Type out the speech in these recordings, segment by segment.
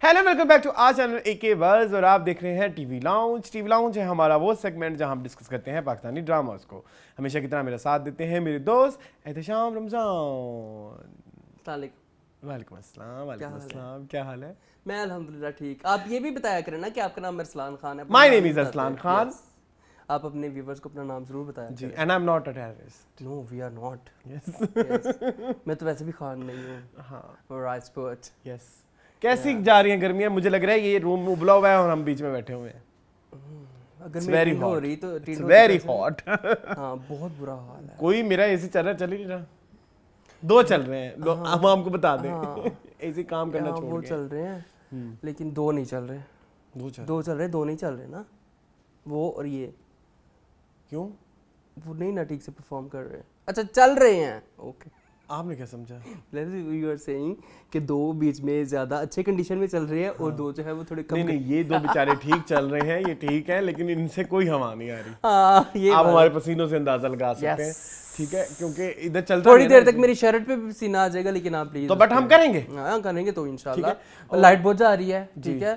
Hello welcome back to our channel AK Buzz और आप देख रहे हैं टीवी लाउंज। टीवी लाउंज है हमारा वो सेगमेंट जहां हम डिस्कस करते हैं पाकिस्तानी ड्रामास को। हमेशा की तरह मेरा साथ देते हैं मेरे दोस्त एहतशाम रमजान। वालेकुम अस्सलाम, क्या हाल है? मैं अल्हम्दुलिल्लाह ठीक। आप ये भी बताया करें ना कि आपका नाम अरसलान खान है। My name is Arsalan Khan. आप अपने व्यूअर्स को अपना नाम जरूर बताया जी। And I am not a terrorist. No we are not. Yes. मैं तो वैसे भी खान नहीं हूँ। हाँ राइट। यस। कैसी जा रही हैं गर्मियाँ? मुझे लग रहा है ये रूम उबला हुआ है और हम बीच में बैठे हुए हैं। अगर मेरी हो रही तो वेरी हॉट। हाँ बहुत बुरा हाल है। कोई मेरा एसी चल ही नहीं रहा। दो चल रहे हैं। हम आपको बता दें एसी काम करना छोड़ वो चल रहे हैं लेकिन दो नहीं चल रहे। दो चल रहे, दो नहीं चल रहे ना, वो और ये। क्यों? वो नहीं ना ठीक से परफॉर्म कर रहे। अच्छा चल रहे हैं, ओके। आपने क्या समझा? यू आर सेइंग कि दो बीच में ज्यादा अच्छे कंडीशन में चल रहे हैं और दो जो है वो थोड़े कम। नहीं ये दो बेचारे ठीक चल रहे हैं, ये ठीक है, लेकिन इनसे कोई हवा नहीं आ रही। ये आप हमारे पसीनों से अंदाजा लगा सकते हैं, ठीक है, क्योंकि इधर चलता थोड़ी देर तक मेरी शर्ट पे भी पसीना आ जाएगा, लेकिन आप प्लीज तो बट हम करेंगे। हाँ करेंगे तो इंशाल्लाह। लाइट बहुत जा रही है, ठीक है।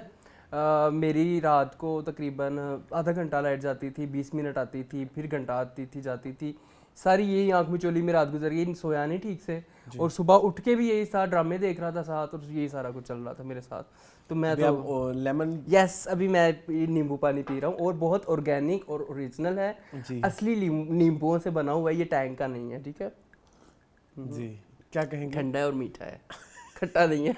मेरी रात को तकरीबन आधा घंटा लाइट जाती थी, 20 मिनट आती थी, फिर घंटा आती थी जाती थी। सारी यही आंख में चोली में रात गुजर गई, सोया नहीं ठीक से, और सुबह उठ के भी यही साथ ड्रामे देख रहा था साथ, और यही सारा कुछ चल रहा था मेरे साथ। तो मैं तो लेमन अभी मैं नींबू पानी पी रहा हूँ और बहुत ऑर्गेनिक और ओरिजिनल है, असली नींबुओं से बना हुआ है, ये टैंक का नहीं है, ठीक है जी। क्या कहेंगे? ठंडा है और मीठा है, खट्टा नहीं है।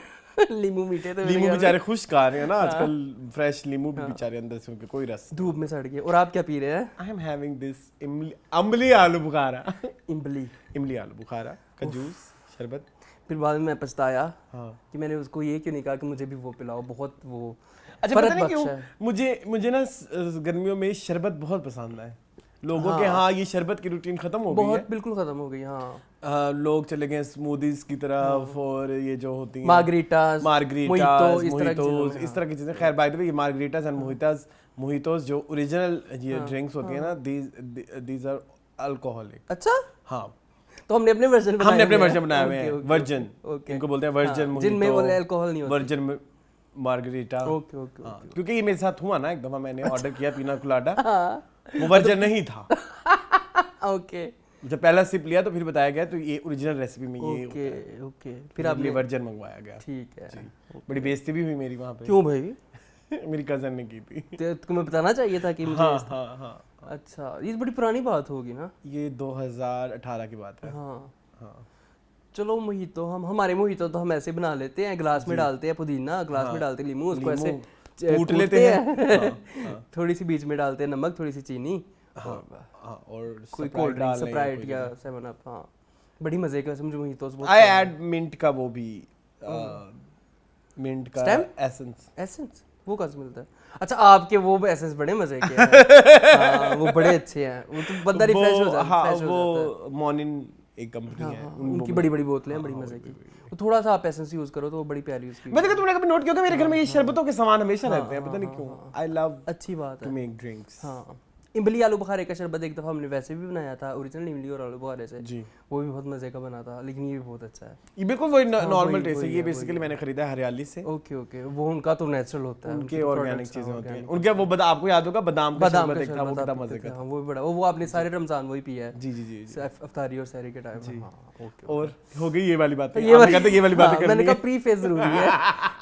नींबू मीठे तो नींबू बेचारे खुश्क आ रहे हैं ना आजकल, फ्रेश नींबू भी बेचारे अंदर से उनके कोई रस, धूप में सड़ गए। और आप क्या पी रहे हैं? आई एम हैविंग दिस इमली आलू बुखारा। इमली आलू बुखारा का जूस, शरबत। फिर बाद में मैं पछताया कि मैंने उसको ये क्यों नहीं कहा कि मुझे भी वो पिलाओ, बहुत वो अच्छा पता नहीं क्यों मुझे ना गर्मियों में शरबत बहुत पसंद है लोगों के। हाँ ये शरबत की रूटीन खत्म हो गई है, बिल्कुल खत्म हो गई। हाँ लोग चले गए स्मूदीज की तरफ और ये जो होती हैं मार्गरीटास, मोहितोस, इस तरह की चीजें। खैर बाय द वे ये मार्गरीटास एंड मोहितोस जो ओरिजिनल ये ड्रिंक्स होती हैं ना, दीज आर अल्कोहलिक। अच्छा हाँ, तो हमने अपने वर्जन बनाए हुए हैं। वर्जिन इनको बोलते हैं, वर्जिन जिनमें वो अल्कोहल नहीं होता, वर्जिन मार्गरीटा। क्योंकि ये मेरे साथ हुआ ना, एक दफा मैंने ऑर्डर किया पीना कोलाडा, वो वर्जिन नहीं था। ओके, जब पहला सिप लिया तो फिर बताया गया तो ये ओरिजिनल रेसिपी में ये ओके फिर आपने वर्जिन मंगवाया गया। ठीक है। बड़ी बेइज्जती भी हुई मेरी वहाँ पे। क्यों भाई? मेरी कजन ने की थी। तुम्हें बताना चाहिए था कि मुझे। हाँ। अच्छा ये बड़ी पुरानी बात होगी ना, ये 2018 की बात है। हाँ चलो मोहितो, हमारे मोहितो तो हम ऐसे बना लेते हैं, ग्लास में डालते हैं पुदीना, ग्लास में डालते हैं लीमू, उसको ऐसे कूट लेते हैं। थोड़ी सी बीच में डालते हैं नमक, थोड़ी सी चीनी, और कोई कोल्ड ड्रिंक, स्प्राइट या 7 अप। हाँ बड़ी मजे के। मुझे मोहितोस बहुत। आई ऐड मिंट का वो भी, मिंट का एसेंस। वो कहाँ से मिलता है? अच्छा आपके वो एसेंस बड़े मजे के हैं। वो बड़े अच्छे हैं, वो तो बंदा रिफ्रेश हो जाता है। वो मॉर्निंग एक कंपनी है, उनकी बड़ी बड़ी बोतलें हैं, बड़ी मजे की। तो थोड़ा सा आप एसेंस यूज करो तो वो बड़ी प्यारी उसकी। मैं देखो तुमने कभी नोट किया कि मेरे घर में ये शरबतों के सामान हमेशा रहते हैं, पता नहीं क्यों। आई लव, अच्छी बात है, टू मेक ड्रिंक्स। हाँ इमली आलू बुखारे का शरबत एक दफ़ा हमने वैसे भी बनाया था, ओरिजिनल इमली और आलू बुखारे से जी, वो भी बहुत मजे का बना था, लेकिन ये भी बहुत अच्छा है। ये बिल्कुल वही नॉर्मल टेस्ट है। ये बेसिकली मैंने खरीदा है हरियाली से। ओके वो उनका तो नेचुरल होता है, उनके ऑर्गेनिक चीजें होती हैं उनके। वो आपको याद होगा बादाम का शरबत एक था, वो कितना मजे का था। वो बड़ा, वो आपने सारे रमजान वही पिया है। जी इफ्तारी और सहरी के टाइम। और हो गई ये वाली बात, ये वाली बात करनी है। मैंने कहा प्री फेज जरूरी है,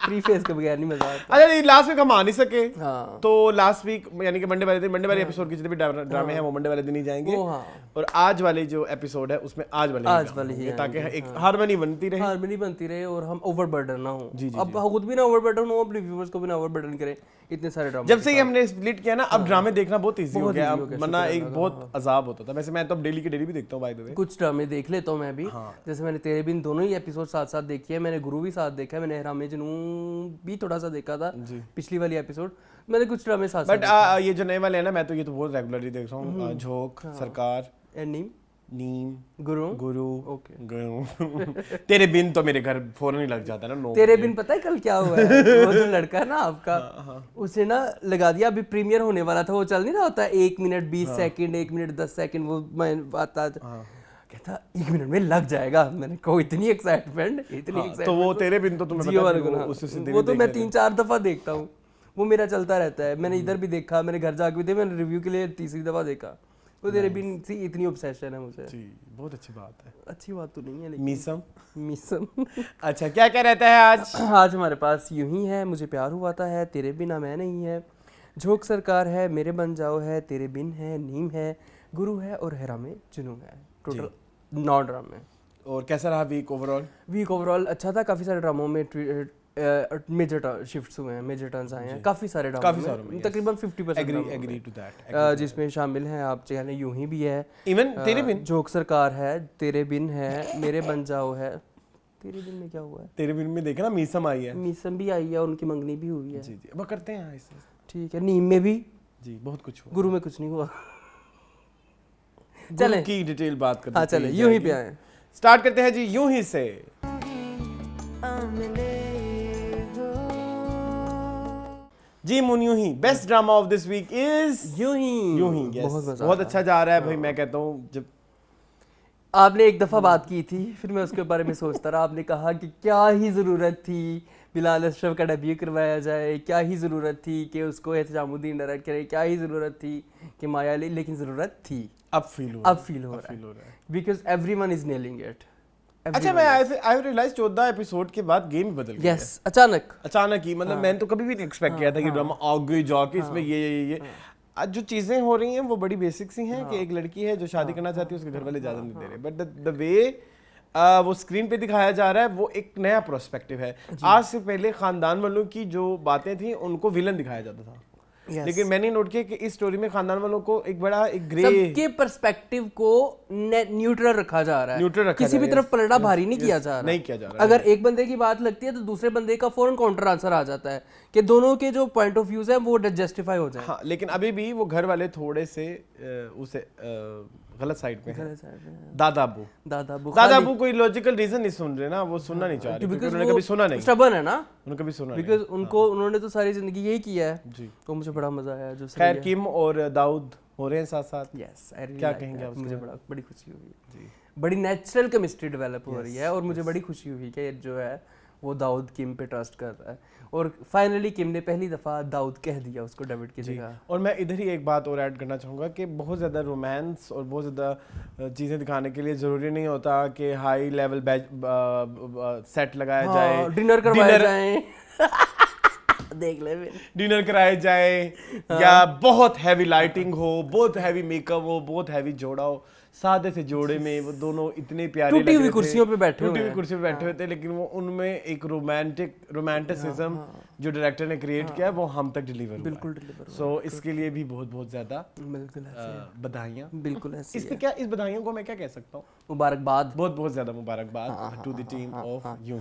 प्री फेज के बगैर नहीं मजा आता। अच्छा लास्ट वीक हम आ नहीं सके, तो लास्ट वीक यानी कि मंडे वाले एपिसोड के जितने भी ड्रामे हैं वो मंडे वाले दिन ही जाएंगे। और आज वाले जो एपिसोड है उसमें आज वाले ही, ताकि एक हार्मनी बनती रहे और हम ओवरबर्डन ना हो। अब खुद भी ना ओवरबर्डन हो, अपने व्यूअर्स को भी ना ओवरबर्डन करें। इतने सारे ड्रामे जब से ही हमने स्प्लिट किया ना, अब ड्रामे देखना बहुत इजी हो गया, वरना एक बहुत अजाब होता था। वैसे मैं तो अब डेली की डेली भी देखता हूँ बाय द वे। कुछ ड्रामे देख लेता हूँ मैं भी, जैसे मैंने तेरे बिन दोनों ही एपिसोड साथ साथ देखे हैं, मैंने गुरु भी साथ देखा है, मैंने हरामे जुनून भी थोड़ा सा देखा था पिछली वाली एपिसोड, मैंने कुछ ड्रामे साथ। बट ये जो नए वाले हैं ना, मैं तो ये तो बहुत रेगुलरली देख रहा हूँ। झोंक, सरकार, नीम, गुरु। ओके। तेरे बिन तो मेरे घर फौरन ही लग जाता है ना। तेरे बिन पता है कल क्या हुआ है? वो जो लड़का है ना आपका, उसे ना लगा दिया, अभी प्रीमियर होने वाला था, वो चल नहीं रहा होता 1 मिनट 20 सेकंड, 1 मिनट 10 सेकंड, वो मैं आता कहता था 1 मिनट में लग जाएगा। मैंने कहा इतनी एक्साइटमेंट, तो वो तेरे बिन तो तुम्हें जियो पता वाले को ना, वो तो मैं 3-4 दफा देखता हूँ, वो मेरा चलता रहता है। मैंने इधर भी देखा, मैंने घर जाके भी देखा, मैंने रिव्यू के लिए तीसरी दफा देखा। वो तेरे बिन से इतनी ऑब्सेशन है मुझे। जी, बहुत अच्छी बात है। अच्छी बात तो नहीं है लेकिन मीसम अच्छा, क्या क्या रहता है आज? आज हमारे पास यूं ही है, मुझे प्यार हुआ था है, तेरे बिना मैं नहीं है, झोंक सरकार है, मेरे बन जाओ है, तेरे बिन है, नीम है, गुरु है और हैरा में जुनू है। टोटल 9 ड्रामे। और कैसा रहा वीक ओवरऑल? वीक ओवरऑल अच्छा था। काफ़ी सारे ड्रामों में मेजर शिफ्ट्स हुए हैं, मेजर टर्न्स आए हैं काफ़ी सारे ड्रामों में, तकरीबन 50% एग्री टू दैट, जिसमें शामिल हैं आप चाहे यूं ही भी है, इवन तेरे बिन, झोंक सरकार है, तेरे बिन है, मेरे बन जाओ है। तेरे बिन में क्या हुआ है? तेरे बिन में देखा ना मीसम आई है, मीसम भी आई है, उनकी मंगनी भी हुई है। जी जी, अब करते हैं ऐसे, ठीक है। नीम में भी जी बहुत कुछ हुआ, गुरु में कुछ नहीं हुआ। चलें की डिटेल बात करते हैं। हाँ चलें, यूं ही पे आए, स्टार्ट करते हैं जी यूं ही से। जी मुन Yun Hi, best drama of this week is Yun Hi. yes. बहुत अच्छा जा रहा है भाई। मैं कहता हूँ जब आपने एक दफा बात की थी, फिर मैं उसके बारे में सोचता रहा। आपने कहा कि क्या ही ज़रूरत थी बिलाल अशरफ का डेब्यू करवाया जाए, क्या ही ज़रूरत थी कि उसको एहतजामुद्दीन डायरेक्ट करे, क्या ही ज़रूरत थी कि माया ली, लेकिन ज़रूरत थी। अब फील हो रहा है because everyone is nailing it. अच्छा, मैं आई रियलाइज 14 एपिसोड के बाद गेम बदल गया। यस, अचानक ही, मतलब मैंने तो कभी भी नहीं एक्सपेक्ट किया था कि ड्रामा आगे जाके इसमें ये आज जो चीजें हो रही हैं वो बड़ी बेसिक सी हैं कि एक लड़की है जो शादी करना चाहती है, उसके घर वाले इजाजत नहीं दे रहे, बट द वे वो स्क्रीन पे दिखाया जा रहा है वो एक नया प्रोस्पेक्टिव है। आज से पहले खानदान वालों की जो बातें थी उनको विलन दिखाया जाता था, लेकिन मैंने नोट किया कि इस स्टोरी में खानदान वालों को एक बड़ा एक ग्रे, सबके पर्सपेक्टिव को न्यूट्रल रखा जा रहा है, किसी भी तरफ पलड़ा भारी नहीं किया जा रहा। अगर एक बंदे की बात लगती है तो दूसरे बंदे का फौरन काउंटर आंसर आ जाता है कि दोनों के जो पॉइंट ऑफ व्यूज है वो जस्टिफाई हो जाए। हाँ, लेकिन अभी भी वो घर वाले थोड़े से उसे गलत साइड पे हैं। दादा अबू कोई लॉजिकल रीजन नहीं सुन रहे ना, वो सुनना नहीं चाह रहे क्योंकि उन्होंने कभी सुना नहीं। स्टबर्न है ना, उन्होंने कभी सुना बिकॉज़ उन्होंने तो सारी जिंदगी यही किया है जी। तो मुझे बड़ा मजा आया जो खैर किम और दाऊद हो रहे हैं साथ साथ। यस, क्या कहेंगे आप? मुझे बड़ी खुशी हुई जी, बड़ी नेचुरल केमिस्ट्री डेवलप हो रही है और मुझे बड़ी खुशी हुई कि जो है वो दाऊद किम पे ट्रस्ट कर रहा है और फाइनली किम ने पहली दफ़ा दाऊद कह दिया उसको डेविड की जगह। और मैं इधर ही एक बात और ऐड करना चाहूँगा कि बहुत ज़्यादा रोमांस और बहुत ज़्यादा चीज़ें दिखाने के लिए ज़रूरी नहीं होता कि हाई लेवल सेट लगाया जाए, डिनर करवाया जाए देख ले डिनर कराया जाए या बहुत हैवी लाइटिंग हो, बहुत हैवी मेकअप हो, बहुत हैवी जोड़ा हो। सादे से जोड़े में वो दोनों इतने प्यारे टूटी हुई कुर्सियों पे बैठे हुए थे, लेकिन वो उनमें एक रोमांटिसिज्म जो डायरेक्टर ने क्रिएट किया वो हम तक डिलीवर हुआ। सो इसके लिए भी बहुत बहुत ज्यादा बधाइयाँ। बिल्कुल ऐसे इसमें क्या, इस बधाइयों को मैं क्या कह सकता हूँ, मुबारकबाद, बहुत बहुत ज्यादा मुबारकबाद टू द टीम ऑफ यूं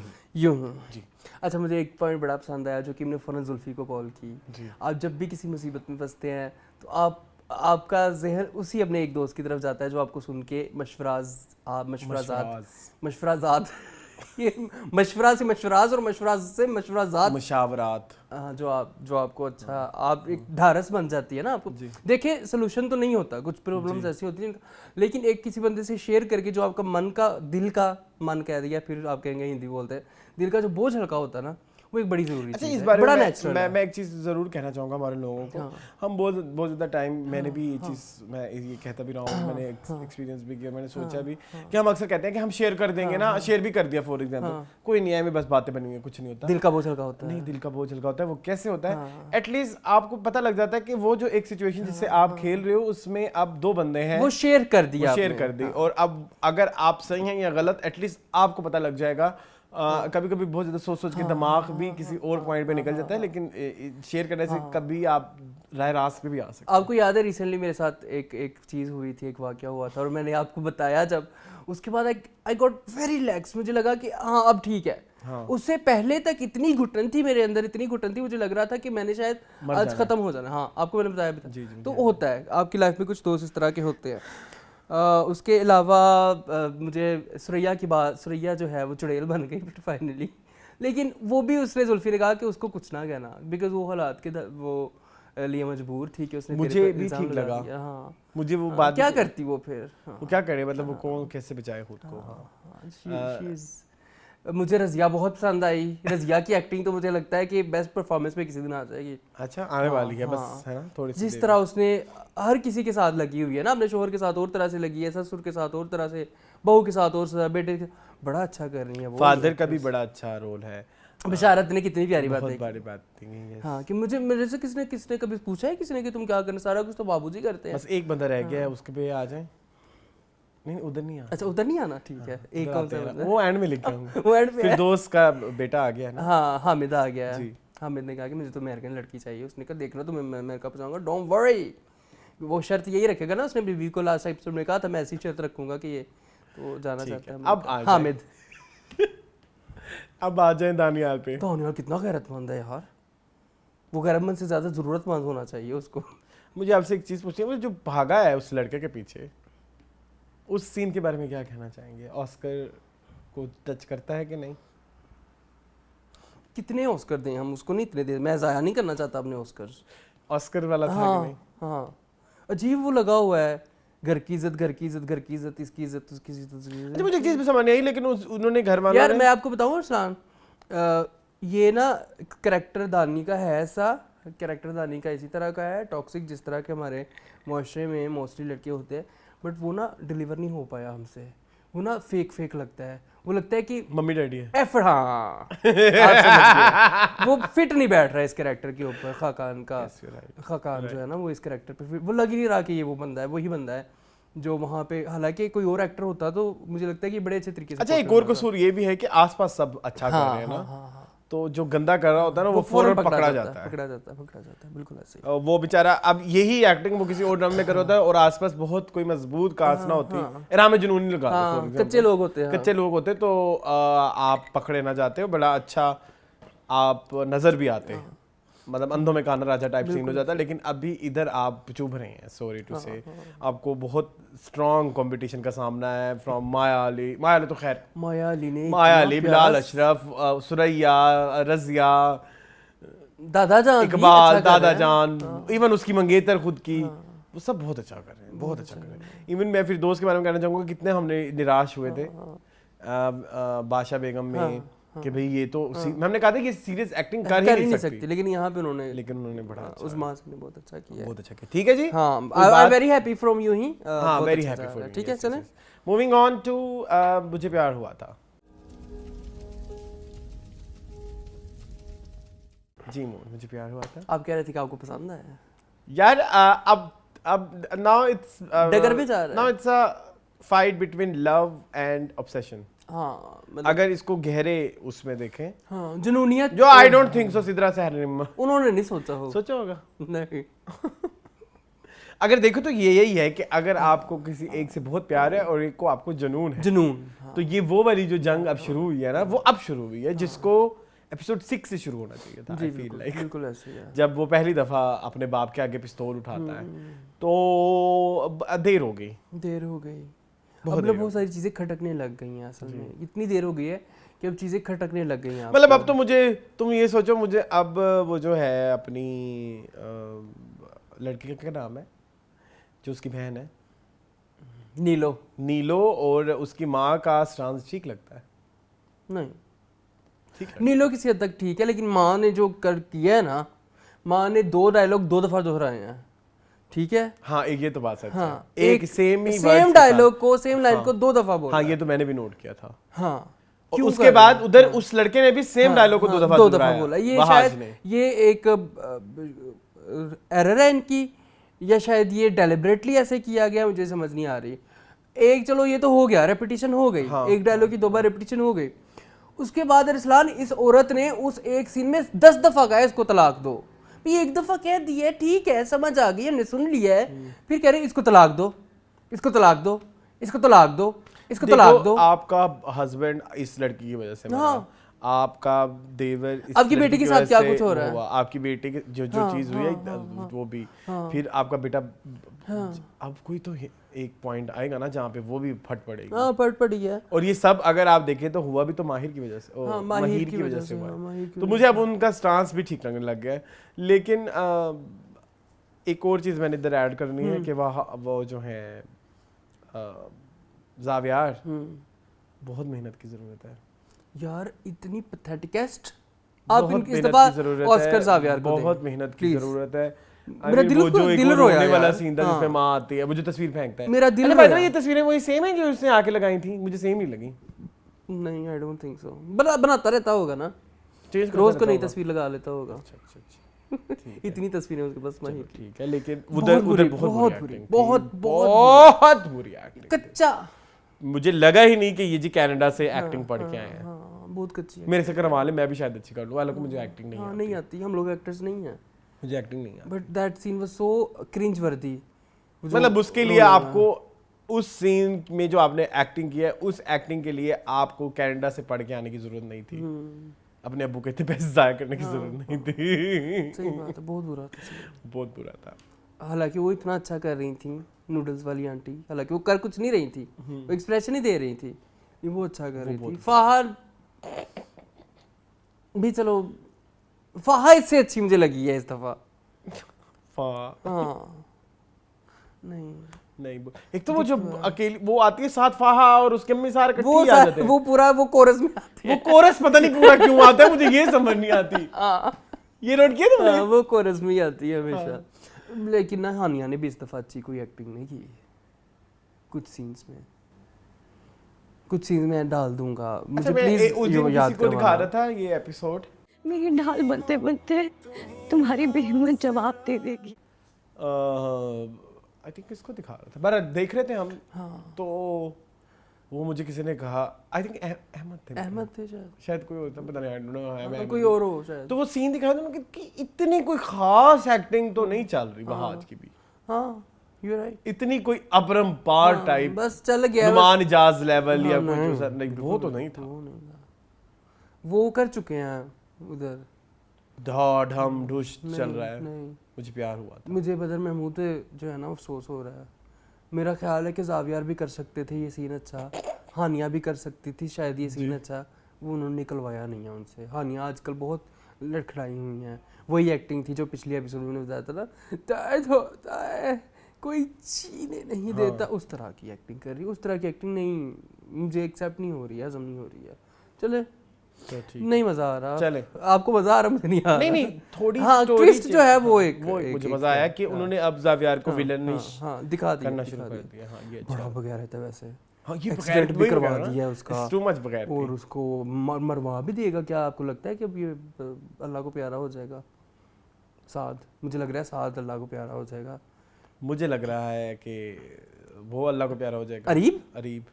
ही जी। अच्छा, मुझे एक पॉइंट बड़ा पसंद आया जो कि हमने फौरन जुल्फी को कॉल की। आप जब भी किसी मुसीबत में फंसते हैं तो आपका जहन उसी अपने एक दोस्त की तरफ जाता है जो आपको सुन के मशवराजात ये मशवरा से मशवराज और मशवराज से मशवराजात, मशावरात, जो आपको अच्छा आप एक ढारस बन जाती है ना आपको। देखिए, सोल्यूशन तो नहीं होता, कुछ प्रॉब्लम्स ऐसी होती हैं, लेकिन एक किसी बंदे से शेयर करके जो आपका मन कह दिया, फिर आप कहेंगे हिंदी बोलते हैं, दिल का जो बोझ हल्का होता है ना, वो एक बड़ी जरूरी चीज़ है। इस बारे में मैं एक चीज़ ज़रूर कहना चाहूँगा हमारे लोगों को। हम बहुत ज़्यादा टाइम, मैंने भी ये चीज़ मैं ये कहता भी रहा हूँ, मैंने एक्सपीरियंस भी किया, मैंने सोचा भी कि हम अक्सर कहते हैं कि हम शेयर कर देंगे ना, शेयर भी कर दिया फॉर एग्जाम्पल, कोई नहीं है, में बस बातें बनी हुई है, कुछ नहीं होता। दिल का बोझ हल्का होता है। नहीं, दिल का बोझ हल्का होता है। वो कैसे होता है? एटलीस्ट आपको पता लग जाता है कि वो जो एक सिचुएशन जिससे आप खेल रहे हो उसमें अब 2 बंदे हैं, वो शेयर कर दी, और अब अगर आप सही हैं या गलत, एटलीस्ट आपको पता लग जाएगा। कभी कभी बहुत ज़्यादा सोच के दिमाग भी किसी और पॉइंट पे निकल जाता है, लेकिन शेयर करने से कभी आप राह रास्त पे भी आ सकते हैं। आपको याद है रिसेंटली मेरे साथ एक चीज़ हुई थी, एक वाक़या हुआ था और मैंने आपको बताया जब, उसके बाद आई गॉट वेरी रिलैक्स, मुझे लगा कि हाँ अब ठीक है। उससे पहले तक इतनी घुटन थी मेरे अंदर, इतनी घुटन थी, मुझे लग रहा था कि मैंने शायद आज ख़त्म हो जाना। हाँ, आपको मैंने बताया भी था। तो होता है आपकी लाइफ में कुछ दोस्त इस तरह के होते हैं। उसके अलावा मुझे सुरैया जो है वो चुड़ैल बन गई फिर फाइनली, लेकिन वो भी उसने जुल्फी ने कहा कि उसको कुछ ना कहना, बिकॉज वो हालात के वो लिए मजबूर थी कि उसने मुझे भी ठीक लगा। हाँ मुझे वो बात क्या करती वो फिर, वो क्या करे, मतलब वो कौन कैसे बचाए खुद को। मुझे रज़िया बहुत पसंद आई। रज़िया की एक्टिंग तो मुझे लगता है कि बेस्ट परफॉर्मेंस में किसी दिन आ जाएगी। अच्छा आने वाली है बस, है ना, थोड़ी सी जिस तरह उसने हर किसी के साथ लगी हुई है ना, अपने शोहर के साथ और तरह से लगी है, ससुर के साथ और तरह से, बहू के साथ और, बेटे के, बड़ा अच्छा कर रही है वो। फादर का भी बड़ा अच्छा रोल है। बशारत ने कितनी प्यारी बात बहुत बड़ी बात है। हाँ कि मुझे मेरे से किसने कभी पूछा है किसने कि तुम क्या करना, सारा कुछ तो बाबूजी करते हैं। बस एक बंदा रह गया है, उसके पे आ जाए। नहीं उधर नहीं आना। अच्छा उधर नहीं आना, ठीक है। एक कौन सा बंदा? वो एंड में लिख के आऊंगा। वो एंड पे फिर दोस्त का बेटा आ गया है ना। हाँ हामिद आ गया है। हामिद ने कहा कि मुझे तो अमेरिकन लड़की चाहिए। उसने कहा देखना तो मैं अमेरिका पहुंचाऊंगा, डोंट वरी। वो शर्त यही रखेगा ना, उसने बीवी को लास्ट एपिसोड में कहा था मैं ऐसी शर्त रखूंगा कि ये तो जाना चाहता है। अब हामिद अब आ जाए दानियाल पे। दानियाल कितना गैरतमंद है यार, वो गैरतमंद से ज्यादा जरूरतमंद होना चाहिए उसको। मुझे आपसे एक चीज पूछनी है, वो जो भागा है उस लड़के के पीछे, उस सीन के बारे में क्या कहना चाहेंगे? ऑस्कर को टच करता है कि नहीं? कितने ऑस्कर दें हम उसको? नहीं इतने दे, मैं जाया नहीं करना चाहता अपने ऑस्कर वाला था कि नहीं? हाँ अजीब वो लगा हुआ है, घर की इज्जत घर की इज्जत घर की इज्जत, इसकी इज्जत उसकी इज्जत। अच्छा मुझे एक चीज भी समझ नहीं आई, लेकिन उन्होंने घर वालों यार मैं आपको बताऊं अरसलान, ये ना कैरेक्टर दानी का है ऐसा, कैरेक्टर दानी का इसी तरह का है, टॉक्सिक जिस तरह के हमारे माशरे में मोस्टली लड़के होते हैं, बट वो ना डिलीवर नहीं हो पाया हमसे। वो ना फेक लगता है, वो लगता है कि मम्मी डैडी है एफर्ट। हाँ आप समझ गए। वो फिट नहीं बैठ रहा है इस कैरेक्टर के ऊपर। खाकान का खाकान जो है ना, वो इस कैरेक्टर पे वो लग ही नहीं रहा कि ये वो बंदा है, वही बंदा है जो वहाँ पे, हालांकि कोई और एक्टर होता तो मुझे लगता है कि बड़े अच्छे तरीके से। अच्छा एक और कसूर ये भी है कि आसपास सब अच्छा कर रहे हैं ना, तो जो गंदा कर रहा होता है ना वो फौरन पकड़ा जाता है। बिल्कुल ऐसे। वो बेचारा, अब यही एक्टिंग वो किसी और ड्रामे में कर रहा होता है और आसपास बहुत कोई मजबूत कास्ट ना होती, इराम में जुनून लगा दो, कच्चे लोग होते तो आप पकड़े ना जाते हो, बड़ा अच्छा आप नजर भी आते, मतलब अंधों में काना राजा टाइप सीन हो जाता है। लेकिन अभी इधर आप चुभ रहे हैं, सॉरी टू से, आपको बहुत स्ट्रॉन्ग कंपटीशन का सामना है फ्रॉम माया अली तो खैर माया अली, बिलाल अशरफ, सुरैया, रज़िया, दादा जान, इकबाल, दादा जान, इवन उसकी मंगेतर खुद की, वो सब बहुत अच्छा कर रहे हैं, बहुत अच्छा कर रहे हैं। इवन मैं फिर दोस्त के बारे में कहना चाहूँगा, कितने हमने निराश हुए थे बादशाह बेगम में कि भाई ये तो हमने कहा था कि सीरियस एक्टिंग कर ही नहीं सकती, लेकिन यहाँ पे उन्होंने बड़ा उस मास ने बहुत अच्छा किया, बहुत अच्छा किया। ठीक है जी, हाँ I am very happy from you ही, हाँ वेरी हैप्पी फॉर यू। ठीक है चलें, मूविंग ऑन टू मुझे प्यार हुआ था। जी मुझे प्यार हुआ था। आप कह रहे थे कि आपको पसंद है यार। अब नाउ इट्स डगर पे जा रहा है, now it's a fight between love and obsession. हाँ अगर इसको गहरे उसमें देखें, हाँ जुनूनियत, जो I don't think so Sidra Saharnim उन्होंने नहीं सोचा होगा नहीं अगर देखो तो ये यही है कि अगर आपको किसी एक से बहुत प्यार है और एक को आपको जुनून है, हाँ। तो ये वो वाली जो जंग अब शुरू हुई है ना, वो अब शुरू हुई है, जिसको एपिसोड 6 से शुरू होना चाहिए था। आई फील लाइक बिल्कुल ऐसे ही है। जब वो पहली दफा अपने बाप के आगे पिस्तौल उठाता है तो देर हो गई अब बहुत सारी चीजें खटकने लग गई हैं असल में, इतनी देर हो गई है कि अब चीजें खटकने लग गई हैं। मतलब अब तो मुझे, तुम ये सोचो, मुझे अब वो जो है अपनी लड़की का क्या नाम है जो उसकी बहन है, नीलो, और उसकी माँ का स्टांस ठीक लगता है? नहीं ठीक है, नीलो किसी हद तक ठीक है, लेकिन माँ ने जो कर किया है ना, माँ ने 2 डायलॉग 2 दफा दोहराए हैं, ठीक है। हाँ एक ये तो बात सच है। हाँ, एक सेम डायलॉग को, सेम लाइन को 2 दफा बोला। हाँ ये तो मैंने भी नोट किया था। हाँ उसके बाद उधर उस लड़के ने भी सेम डायलॉग को 2 दफा बोला। ये शायद ये एक एरर है इनकी, या शायद ये डेलिबरेटली ऐसे किया गया, मुझे समझ नहीं आ रही। एक चलो ये तो हो गया, रेपिटेशन हो गई, एक डायलॉग की 2 बार रेपिटेशन हो गई। उसके बाद अरसलान इस औरत ने उस एक सीन में 10 दफा कहा इसको तलाक दो। ये एक दफा कह दिया ठीक है, समझ आ गई, हमने सुन लिया है, फिर कह रहे इसको तलाक दो, इसको तलाक दो, इसको तलाक दो, इसको तलाक दो। आपका हस्बैंड इस लड़की की वजह से मरा, आपका देवर आपकी बेटी के साथ क्या कुछ हो रहा है, आपकी बेटी की जो चीज हुई है वो भी, फिर आपका बेटा, अब कोई तो एक पॉइंट आएगा ना जहाँ पे वो भी फट पड़ेगी। हाँ फट पड़ी है। और ये सब अगर आप देखें तो हुआ भी तो माहिर की वजह से, माहिर की वजह से हुआ। तो मुझे अब उनका स्टांस भी ठीक लगने लग गया है, लेकिन एक और चीज मैंने इधर ऐड करनी है कि वो जो है ज़ावियार, बहुत मेहनत की जरूरत है यार, इतनी पैथेटिकेस्ट आप इस दफा ऑस्कर ज़ावियार को बहुत मेहनत की जरूरत है। मेरा दिल रोया वाला सीन था जिसमें माँ आती है, वो जो तस्वीर फेंकता है, मेरा दिल रोया। ये तस्वीरें वही सेम है जो उसने आके लगाई थी? मुझे सेम ही लगी। नहीं, आई डोंट थिंक सो। बनाता रहता होगा ना, रोज को नई तस्वीर लगा लेता होगा। अच्छा इतनी तस्वीरें उसके पास नहीं। ठीक है, लेकिन उधर बहुत बुरी, बहुत बुरी एक्टिंग, कच्चा। मुझे लगा ही नहीं कि ये जी कनाडा से एक्टिंग पढ़ के आए हैं। बहुत कच्ची है। मेरे से करवा ले, मैं भी शायद अच्छी कर लूं, हालांकि मुझे एक्टिंग नहीं आती। हम लोग एक्टर्स नहीं हैं, मुझे एक्टिंग नहीं आती। But that scene was so cringe worthy. मतलब उसके लिए आपको उस सीन में जो आपने एक्टिंग किया है, उस एक्टिंग के लिए आपको कनाडा से पढ़ के आने की जरूरत नहीं थी, अपने अब्बू के इतने पैसे जाया करने की जरूरत नहीं थी। सही बात है, बहुत बुरा था, बहुत बुरा था। हालांकि वो इतना अच्छा कर रही थी नूडल्स वाली आंटी, हालांकि वो कर कुछ नहीं रही थी, वो एक्सप्रेशन ही दे रही थी, वो अच्छा कर रही थी। फाहा भी, चलो फाहा इससे अच्छी मुझे लगी है इस दफा। हाँ नहीं, एक तो वो जो अकेली वो आती है साथ फाहा और उसके में सारे इकट्ठे आ जाते हैं, वो पूरा वो कोरस में आती है। वो कोरस पता नहीं पूरा क्यों आता है, मुझे ये समझ नहीं आती। ये नोट किया तुमने? वो कोरस में ही आती है हमेशा। लेकिन ना हानिया ने भी इस दफा अच्छी कोई एक्टिंग नहीं की। कुछ सीन्स में डाल दूंगा, मुझे प्लीज याद को दिखा रहा था ये एपिसोड। मेरी ढाल बनते बनते तुम्हारी बेहिम्मत जवाब दे देगी। आई थिंक इसको दिखा रहा था, पर देख रहे थे हम। तो वो मुझे किसी ने कहा, आई थिंक अहमद थे शायद कोई होता, पता नहीं, आई डोंट नो, कोई और हो शायद। तो वो सीन दिखाया था कि इतनी कोई खास एक्टिंग तो नहीं चल रही वहां आज की भी। You are right. इतनी कोई अपरंपार टाइप, बस चल गया नुमान इजाज लेवल या कुछ नहीं, वो तो नहीं था। वो कर चुके हैं उधर, ढम ढुश चल रहा है। नहीं, मुझे प्यार हुआ था। मुझे बदर महमूद जो है ना अफसोस हो रहा है। मेरा ख्याल है कि ज़ावियार भी कर सकते थे ये सीन अच्छा, हानिया भी कर सकती थी शायद ये सीन अच्छा, वो उन्होंने निकलवाया नहीं है उनसे। हानिया आजकल बहुत लड़खड़ाई हुई हैं, वही एक्टिंग थी जो पिछले एपिसोड में बताया था ना, दर्द होता है कोई जीने नहीं देता, उस तरह की एक्टिंग कर रही है। उस तरह की एक्टिंग नहीं, मुझे एक्सेप्ट नहीं हो रही है, हजम नहीं हो रही है। चले नहीं मजा आ रहा, चले आपको मजा आ रहा, मुझे नहीं आ रहा। नहीं थोड़ी ट्विस्ट जो है वो एक मुझे मजा आया कि उन्होंने अब ज़ावियार को विलन दिखा दिया, करना शुरू कर दिया। हाँ ये बड़ा बगैर है वैसे। ये एक्सीडेंट भी करवा दिया उसका, टू मच बगैर, और उसको मरवा भी देगा। क्या आपको लगता है कि अब ये अल्लाह को प्यारा हो जाएगा साद? मुझे लग रहा है साद अल्लाह को प्यारा हो जाएगा। मुझे लग रहा है कि वो अल्लाह को प्यारा हो जाएगा। अरीब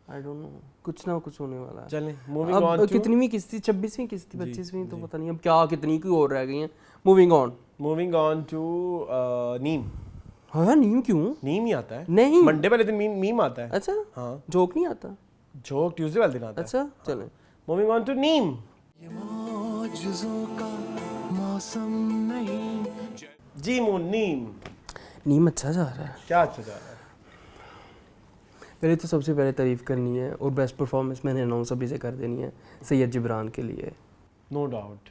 आई डोंट नो, कुछ ना कुछ होने वाला है। चलें, मूविंग ऑन टू कितनीवीं किस्त थी? 26वीं किस्त थी, 25वीं तो पता नहीं अब क्या कितनी की और रह गई हैं। मूविंग ऑन टू नीम। हाँ नीम क्यों? नीम ही आता है नहीं, मंडे वाले दिन मीम आता है। अच्छा हाँ, जोक नहीं आता? जोक ट्यूसडे वाले दिन आता है। अच्छा चलें, मूविंग ऑन टू नीम। ये मौजज़ों का मौसम नहीं जी नीम अच्छा जा रहा है। क्या अच्छा जा रहा है? पहले तो सबसे पहले तारीफ करनी है, और बेस्ट परफॉर्मेंस मैंने अनाउंस अभी से कर देनी है सैयद जिब्रान के लिए। नो डाउट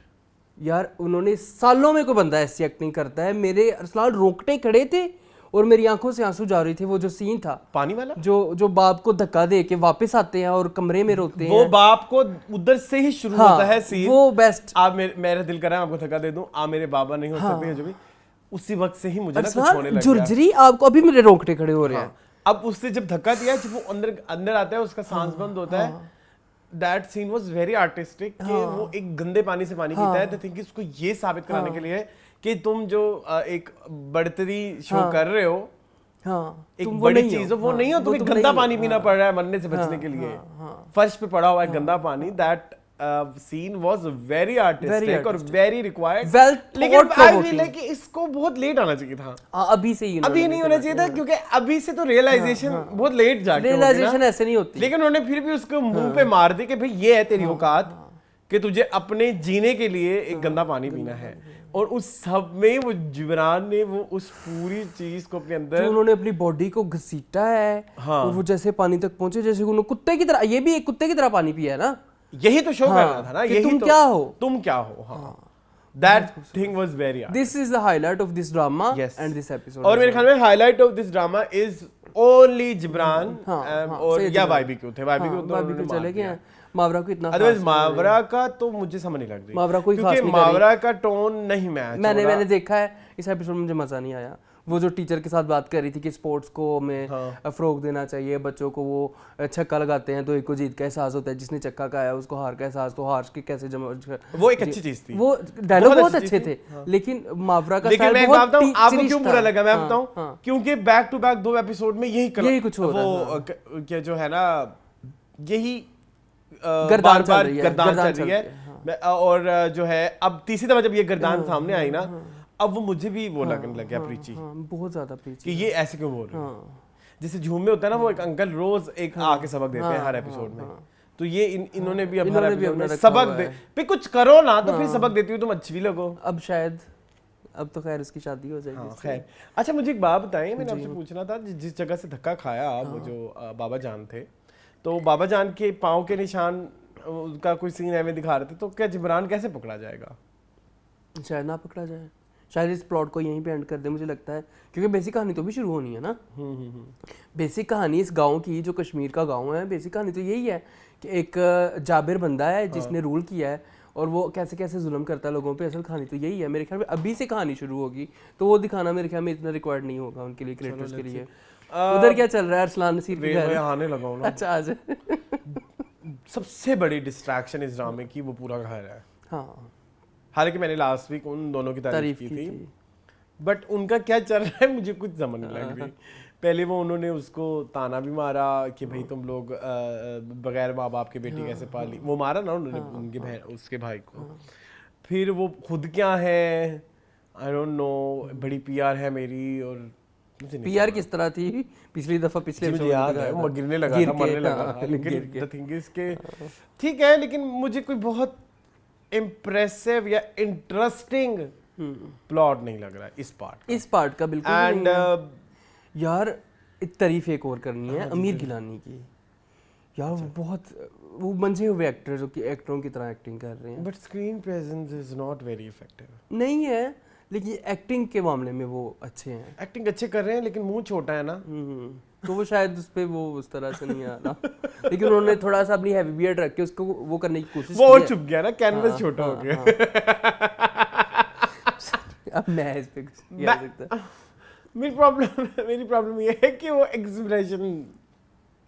यार, उन्होंने सालों में कोई बंदा ऐसी एक्टिंग करता है। मेरे अरसलान रोकटे खड़े थे और मेरी आंखों से आंसू जा रही थे। वो जो सीन था पानी वाला, जो बाप को धक्का दे के वापस आते हैं और कमरे में रोते हैं, वो बाप को उधर से ही शुरू होता है सीन, वो बेस्ट। आप मेरा दिल कर रहा है आपको धक्का दे दूं, आप मेरे बाबा नहीं हो सकते जो भी, उसी वक्त से ही मुझे ना कुछ होने लग गया। झुरझुरी आपको अभी मेरे रोकटे खड़े हो रहे हैं। अब उससे जब धक्का दिया, जब वो अंदर आता है, उसका सांस बंद होता है, that scene was very artistic. कि वो एक गंदे पानी से पानी पीता है, तो थिंक उसको ये साबित कराने के लिए कि तुम जो एक बढ़तरी शो कर रहे हो, एक बड़ी चीज हो, वो नहीं हो, तुम्हें गंदा पानी पीना पड़ रहा है मरने से बचने के लिए। फर्श पे पड़ा हुआ है गंदा पानी। That scene was very artistic और वेरी रिक्वायर्ड। लेकिन आई फील लाइक इसको बहुत लेट आना चाहिए था। अभी से ही अभी नहीं होना चाहिए था, क्योंकि अभी से तो रियलाइजेशन बहुत लेट जाके रियलाइजेशन ऐसे नहीं होती। लेकिन उन्होंने फिर भी उसको मुंह पे मार दी कि भाई ये है तेरी औकात कि तुझे अपने जीने के लिए एक गंदा पानी पीना है। और उस सब में वो जिब्रान ने वो उस पूरी चीज को अपने अंदर, उन्होंने अपनी बॉडी को घसीटा है, और वो जैसे पानी तक पहुंचे जैसे उन्होंने कुत्ते की तरह, ये भी एक कुत्ते की तरह पानी पिया है ना। यही तो शो करना था ना, यही तुम तो, क्या हो, तुम क्या हो। हाँ that thing was very this is the highlight of this drama Yes. And this episode. और मेरे ख्याल में highlight of this drama is only Jibran और सही या जिब्रान। वाईबी क्यों थे, वाईबी को भाभी को चले गए, मावरा को इतना अदरवाइज खास मावरा का तो मुझे समझ नहीं लग रही, मावरा कोई खास क्योंकि नहीं कर रही। मावरा का टोन नहीं मैच। मैंने देखा है इस एपिसोड में, मुझे मजा नहीं आया। वो जो टीचर के साथ बात कर रही थी कि स्पोर्ट्स को हमें फ़रोग देना चाहिए, बच्चों को वो छक्का लगाते हैं तो एक को जीत का एहसास होता है, जिसने चक्का खाया उसको हार का एहसास, तो हार के कैसे वो एक अच्छी चीज थी, वो डायलॉग बहुत अच्छे थे, लेकिन मावरा का लेकिन मैं बहुत बताऊं आपको क्यों बुरा लगा, मैं हाँ, बताऊं हाँ। क्योंकि बैक टू बैक 2 एपिसोड में यही कुछ हो रहा है, वो क्या जो है ना, यही गर्दान चल रही है, गर्दान चल रही है। और जो है अब तीसरी दफा जब ये गर्दान सामने आई ना, अब वो मुझे भी वो लगने लग गया प्रीची, बहुत ज्यादा प्रीची कि ये ऐसे क्यों बोल रहे हैं। जैसे झूम में होता है ना, वो एक अंकल रोज एक आके सबक देते हैं हर एपिसोड में, तो ये इन्होंने भी अब हर एपिसोड में सबक दे पे कुछ करो ना, तो फिर सबक देती हो तुम अच्छी भी लगो। अब शायद अब तो खैर इसकी शादी हो जाएगी। हाँ, खैर अच्छा मुझे एक बात बताएं, मैंने आपसे पूछना था, जिस जगह से धक्का खाया वो जो बाबा जान थे, तो बाबा जान के पाँव के निशान उनका कोई सीन है में दिखा रहे थे, तो क्या जिब्रान कैसे पकड़ा जाएगा? शायद ना पकड़ा जाए, शायद इस प्लॉट को यहीं पे एंड कर दे, मुझे लगता है, क्योंकि बेसिक कहानी तो भी शुरू होनी है ना। बेसिक कहानी इस गांव की, जो कश्मीर का गांव है, बेसिक कहानी तो यही है कि एक जाबिर बंदा है जिसने रूल किया है और वो कैसे कैसे जुल्म करता है लोगों पे। असल कहानी तो यही है मेरे ख्याल में, अभी से कहानी शुरू होगी, तो वो दिखाना मेरे ख्याल में इतना रिक्वायर्ड नहीं होगा उनके लिए, क्रिएटर्स के लिए। उधर क्या चल रहा है अरसलान नसीर के घर? आने लगा हूं ना। अच्छा आज सबसे बड़ी डिस्ट्रैक्शन इस ड्रामे की वो पूरा घर है। हाँ, हालांकि मैंने लास्ट वीक उन दोनों की तारीफ की थी, बट उनका क्या चल रहा है मुझे कुछ समझ नहीं लग रही। पहले वो उन्होंने उसको ताना भी मारा कि भाई तुम लोग बगैर माँ बाप के बेटी कैसे पाली, वो मारा ना उन्होंने उनके बहन उसके भाई को। फिर वो खुद क्या है, आई डोंट नो, बड़ी पीआर है मेरी, और पीआर किस तरह थी पिछली दफा, पिछले मुझे याद है वो गिरने लगा था, मरने लगा था, लेकिन द थिंग इज के ठीक है, लेकिन मुझे कोई बहुत इम्प्रेसिव या इंटरेस्टिंग प्लॉट नहीं लग रहा है इस पार्ट का बिल्कुल। एंड यार एक तारीफ एक और करनी है अमीर गिलानी की, यार वो बहुत वो मंझे हुए एक्टरों की तरह एक्टिंग कर रहे हैं, but screen presence is not very effective. नहीं है, लेकिन एक्टिंग के मामले में वो अच्छे हैं, एक्टिंग अच्छे कर रहे हैं, लेकिन मुंह छोटा है ना, तो वो शायद उस पे वो उस तरह से नहीं आ रहा। लेकिन उन्होंने थोड़ा सा अपनी हैवी बियर्ड रख के उसको वो करने की कोशिश की, वो और छुप गया ना, कैनवस छोटा हो गया। अब मैं इस पे कुछ नहीं कह सकता। मेरी प्रॉब्लम ये है कि वो एक्सप्रेशन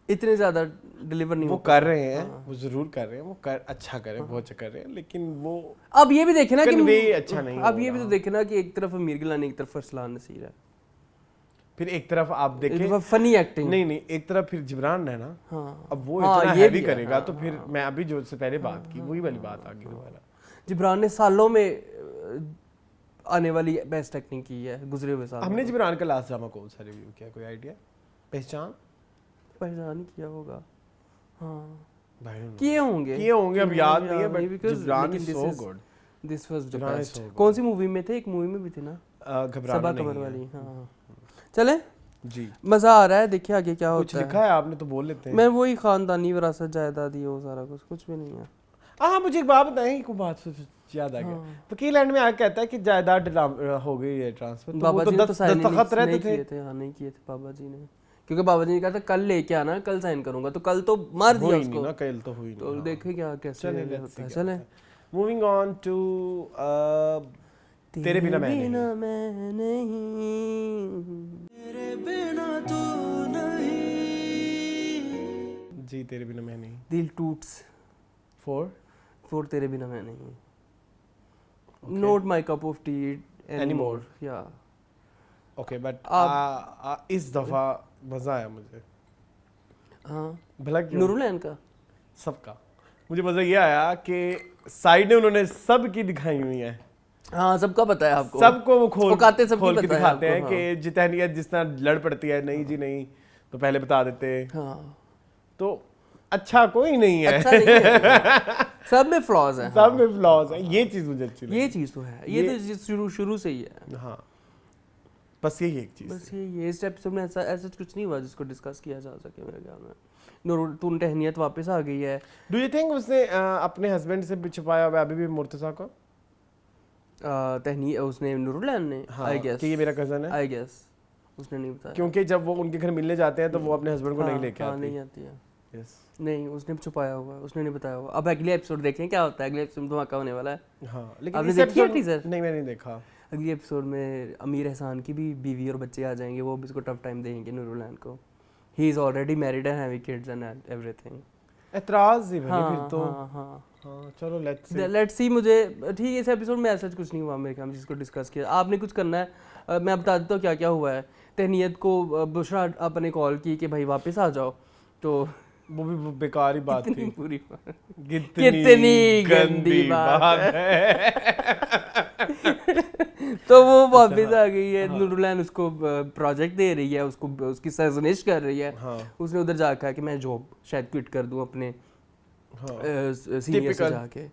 इतने ज्यादा डिलीवर नहीं वो कर रहे हैं, वो जरूर कर रहे हैं, वो अच्छा कर रहे हैं, बहुत अच्छा कर रहे हैं, लेकिन वो अब ये भी देखे ना कि अच्छा नहीं, अब ये भी तो देखे ना कि एक तरफ अमीर गिलानी, एक तरफ अरसलान नसीर है, फिर एक तरफ आप देखें फनी एक्टिंग, नहीं एक तरफ फिर जिब्रान है ना। हाँ, अब वो इतना हैवी करेगा तो फिर मैं अभी जो से पहले बात की वही वाली बात आ गई दोबारा। जिब्रान ने सालों में आने वाली बेस्ट एक्टिंग की है गुजरे हुए साल। हमने जिब्रान का लास्ट ड्रामा कौन सा रिव्यू किया, कोई आइडिया? पहचान ही किया होगा, हाँ भाई किए होंगे अब याद नहीं है, but Jibran is so good, this was the best. कौन सी मूवी में थे? एक मूवी में भी थे ना, घबराना नहीं कमर वाली। हाँ चले जी, मजा आ रहा है, देखिए आगे क्या होता है। कुछ लिखा है आपने तो बोल लेते हैं। मैं वही खानदानी विरासत जायदाद वो सारा कुछ भी नहीं है। हाँ मुझे एक बात बताएं, एक बात याद आ गया, वकील एंड में आके कहता है कि जायदाद हो गई है ट्रांसफर, तो बाबा वो जी तो ने तो साइन रहते थे। हाँ नहीं किए थे बाबा जी ने, क्योंकि बाबा जी ने कहा था कल लेके आना, कल साइन करूंगा, तो कल तो मार दिया उसको ना, कल तो हुई तो देखे क्या कैसे होता है। चले मूविंग ऑन टू तेरे बिना मैं नहीं, तेरे बिना तू नहीं, जी तेरे बिना मैं नहीं, दिल टूट्स फॉर तेरे बिना मैं नहीं, not my cup of T anymore, या ओके, बट इस दफा मजा आया मुझे। हाँ भला क्यों? नूरुलैन का सबका मुझे मजा ये आया कि साइड ने उन्होंने सब की दिखाई हुई है। हाँ सबका पता है आपको, सबको वो खोल के दिखाते हैं कि जितनी जिस तरह लड़ पड़ती है, नहीं जी नहीं तो पहले बता देते। हाँ तो अच्छा कोई नहीं है, अच्छा नहीं है। सब में फ्लॉज हैं, सब में फ्लॉज हैं, ये चीज मुझे अच्छी लगी। ये चीज तो है, ये तो शुरू से ही है। हाँ बस यही एक चीज, बस ये इस एपिसोड में ऐसा कुछ नहीं हुआ जिसको डिस्कस किया जा सके मेरे ख्याल में। नूरुल टहनियत वापस आ गई है। डू यू थिंक उसने अपने हस्बैंड से छुपाया हुआ अभी भी मुर्तजा को? तहनी उसने नूरुल्लाह ने आई गेस कि ये मेरा कजन है, आई गेस उसने नहीं बताया क्योंकि जब वो उनके घर मिलने जाते हैं तो वो अपने हस्बैंड को नहीं लेके आती। नहीं आती है, यस नहीं उसने छुपाया हुआ है, उसने नहीं बताया हुआ। अब अगले एपिसोड देखें क्या होता है, अगले एपिसोड में धमाका होने वाला है। हाँ, लेकिन आपने इस देखी है episode- टीजर? नहीं, मैंने नहीं देखा। अगले एपिसोड में अमीर एहसान की भी बीवी और बच्चे आ जाएंगे, वो भी इसको टफ टाइम देंगे नूरुल्लाह को। He is already married and having kids and everything. एतराज ही भाई फिर तो। हाँ हाँ, चलो लेट्स सी। मुझे ठीक है, इस एपिसोड में ऐसा कुछ नहीं हुआ मेरे ख्याल में जिसको डिस्कस किया। आपने कुछ करना है, मैं बता देता हूँ क्या क्या हुआ है। तहनीत को बुशरा आपने कॉल की कि भाई वापस आ जाओ, तो वो भी बेकार ही बात थी। पूरी कितनी गंदी बात है। तो वो वापस आ गई है। नूरुल्लाह उसको प्रोजेक्ट दे रही है, उसको उसकी सरजनिश कर रही है। उसने उधर जाकर कहा कि मैं जॉब शायद क्विट कर दूं अपने सीनियर से जाके।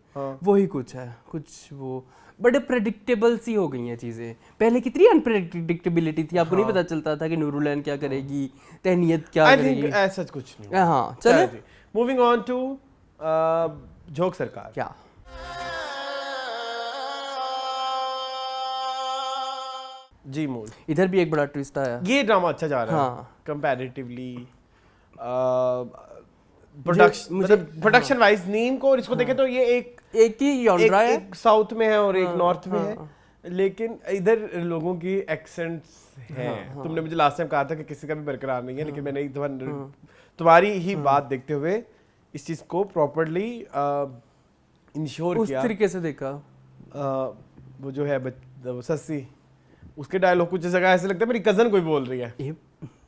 वही कुछ है, कुछ वो बड़े प्रेडिक्टेबल सी हो गई हैं चीज़ें। पहले कितनी अनप्रेडिक्टेबिलिटी थी, आपको नहीं पता चलता था कि नूरुल्लाह क्या करेगी, तहनीत क्या करेगी। ऐसा कुछ नहीं। हाँ चलो, मूविंग ऑन टू जोक सरकार। क्या जी मूल, इधर भी एक बड़ा ट्विस्ट आया। ये ड्रामा अच्छा जा रहा है कंपैरेटिवली। प्रोडक्शन वाइज नीम को और इसको देखें तो ये एक ही जॉनरा है, एक साउथ में है और एक नॉर्थ में है, लेकिन इधर लोगों की एक्सेंट्स हैं। तुमने मुझे लास्ट टाइम कहा था कि किसी का भी बरकरार नहीं है, लेकिन मैंने तुम्हारी ही बात देखते हुए इस चीज को प्रॉपर्ली इंश्योर उस किया। तरीके से देखा। वो जो है सस्सी, उसके डायलॉग कुछ जगह ऐसे लगता है मेरी कजन कोई बोल रही है।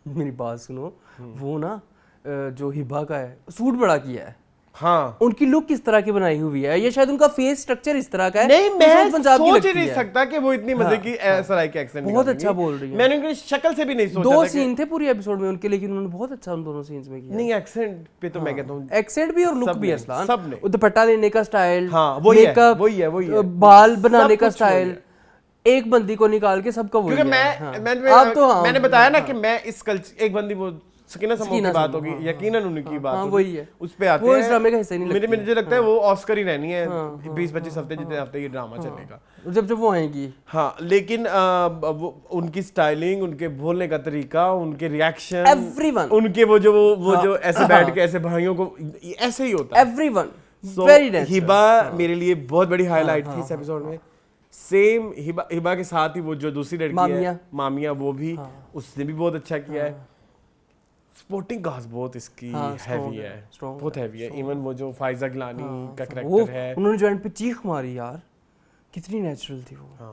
मेरी बात सुनो, वो ना जो हिबा का है सूट बड़ा किया है। हाँ, उनकी लुक किस तरह की बनाई हुई है, ये शायद उनका फेस स्ट्रक्चर इस तरह का है। नहीं, मैं पंजाब की सोच लगती ही नहीं है। सकता कि वो इतनी मजे की सराय के एक्सेंट बहुत अच्छा बोल रही है। मैंने उनकी शक्ल से भी नहीं सोचा 2 सीन थे पूरी एपिसोड में उनके, लेकिन उन्होंने बहुत अच्छा उन दोनों सीन्स में किया। नहीं, एक्सेंट पे तो मैं कहता हूँ एक्सेंट भी और लुक भी असलान, सबने दुपट्टा लेने का स्टाइल, हाँ, वही है, बाल बनाने का स्टाइल, एक बंदी को निकाल के सबका वही क्योंकि मैंने बताया ना कि मैं इस कल्चर, एक बंदी वो सकीना समूह की बात होगी, यकीनन उनकी बात होगी, वही है, उस पे आते हैं। वो इस ड्रामे का हिस्सा नहीं लगती है। मुझे लगता है वो ऑस्कर ही रहनी है 20-25 हफ्ते, जितने हफ्ते ये ड्रामा चलेगा, जब वो आएंगी। हाँ, लेकिन वो उनकी स्टाइलिंग, उनके बोलने का तरीका, उनके रिएक्शन, एवरीवन, उनके वो जो ऐसे बैठ के ऐसे भाइयों को ऐसे ही होता है। Everyone very natural. हिबा मेरे लिए बहुत बड़ी हाईलाइट थी इस एपिसोड में। सेम हिबा के साथ ही वो जो दूसरी लड़की है मामिया, वो भी उसने भी बहुत अच्छा किया है। स्पोर्टिंग कास्ट बहुत इसकी हैवी है, बहुत हैवी है। इवन वो जो फाइजा गिलानी का कैरेक्टर है, उन्होंने जो एंड पे चीख मारी यार, कितनी नेचुरल थी वो।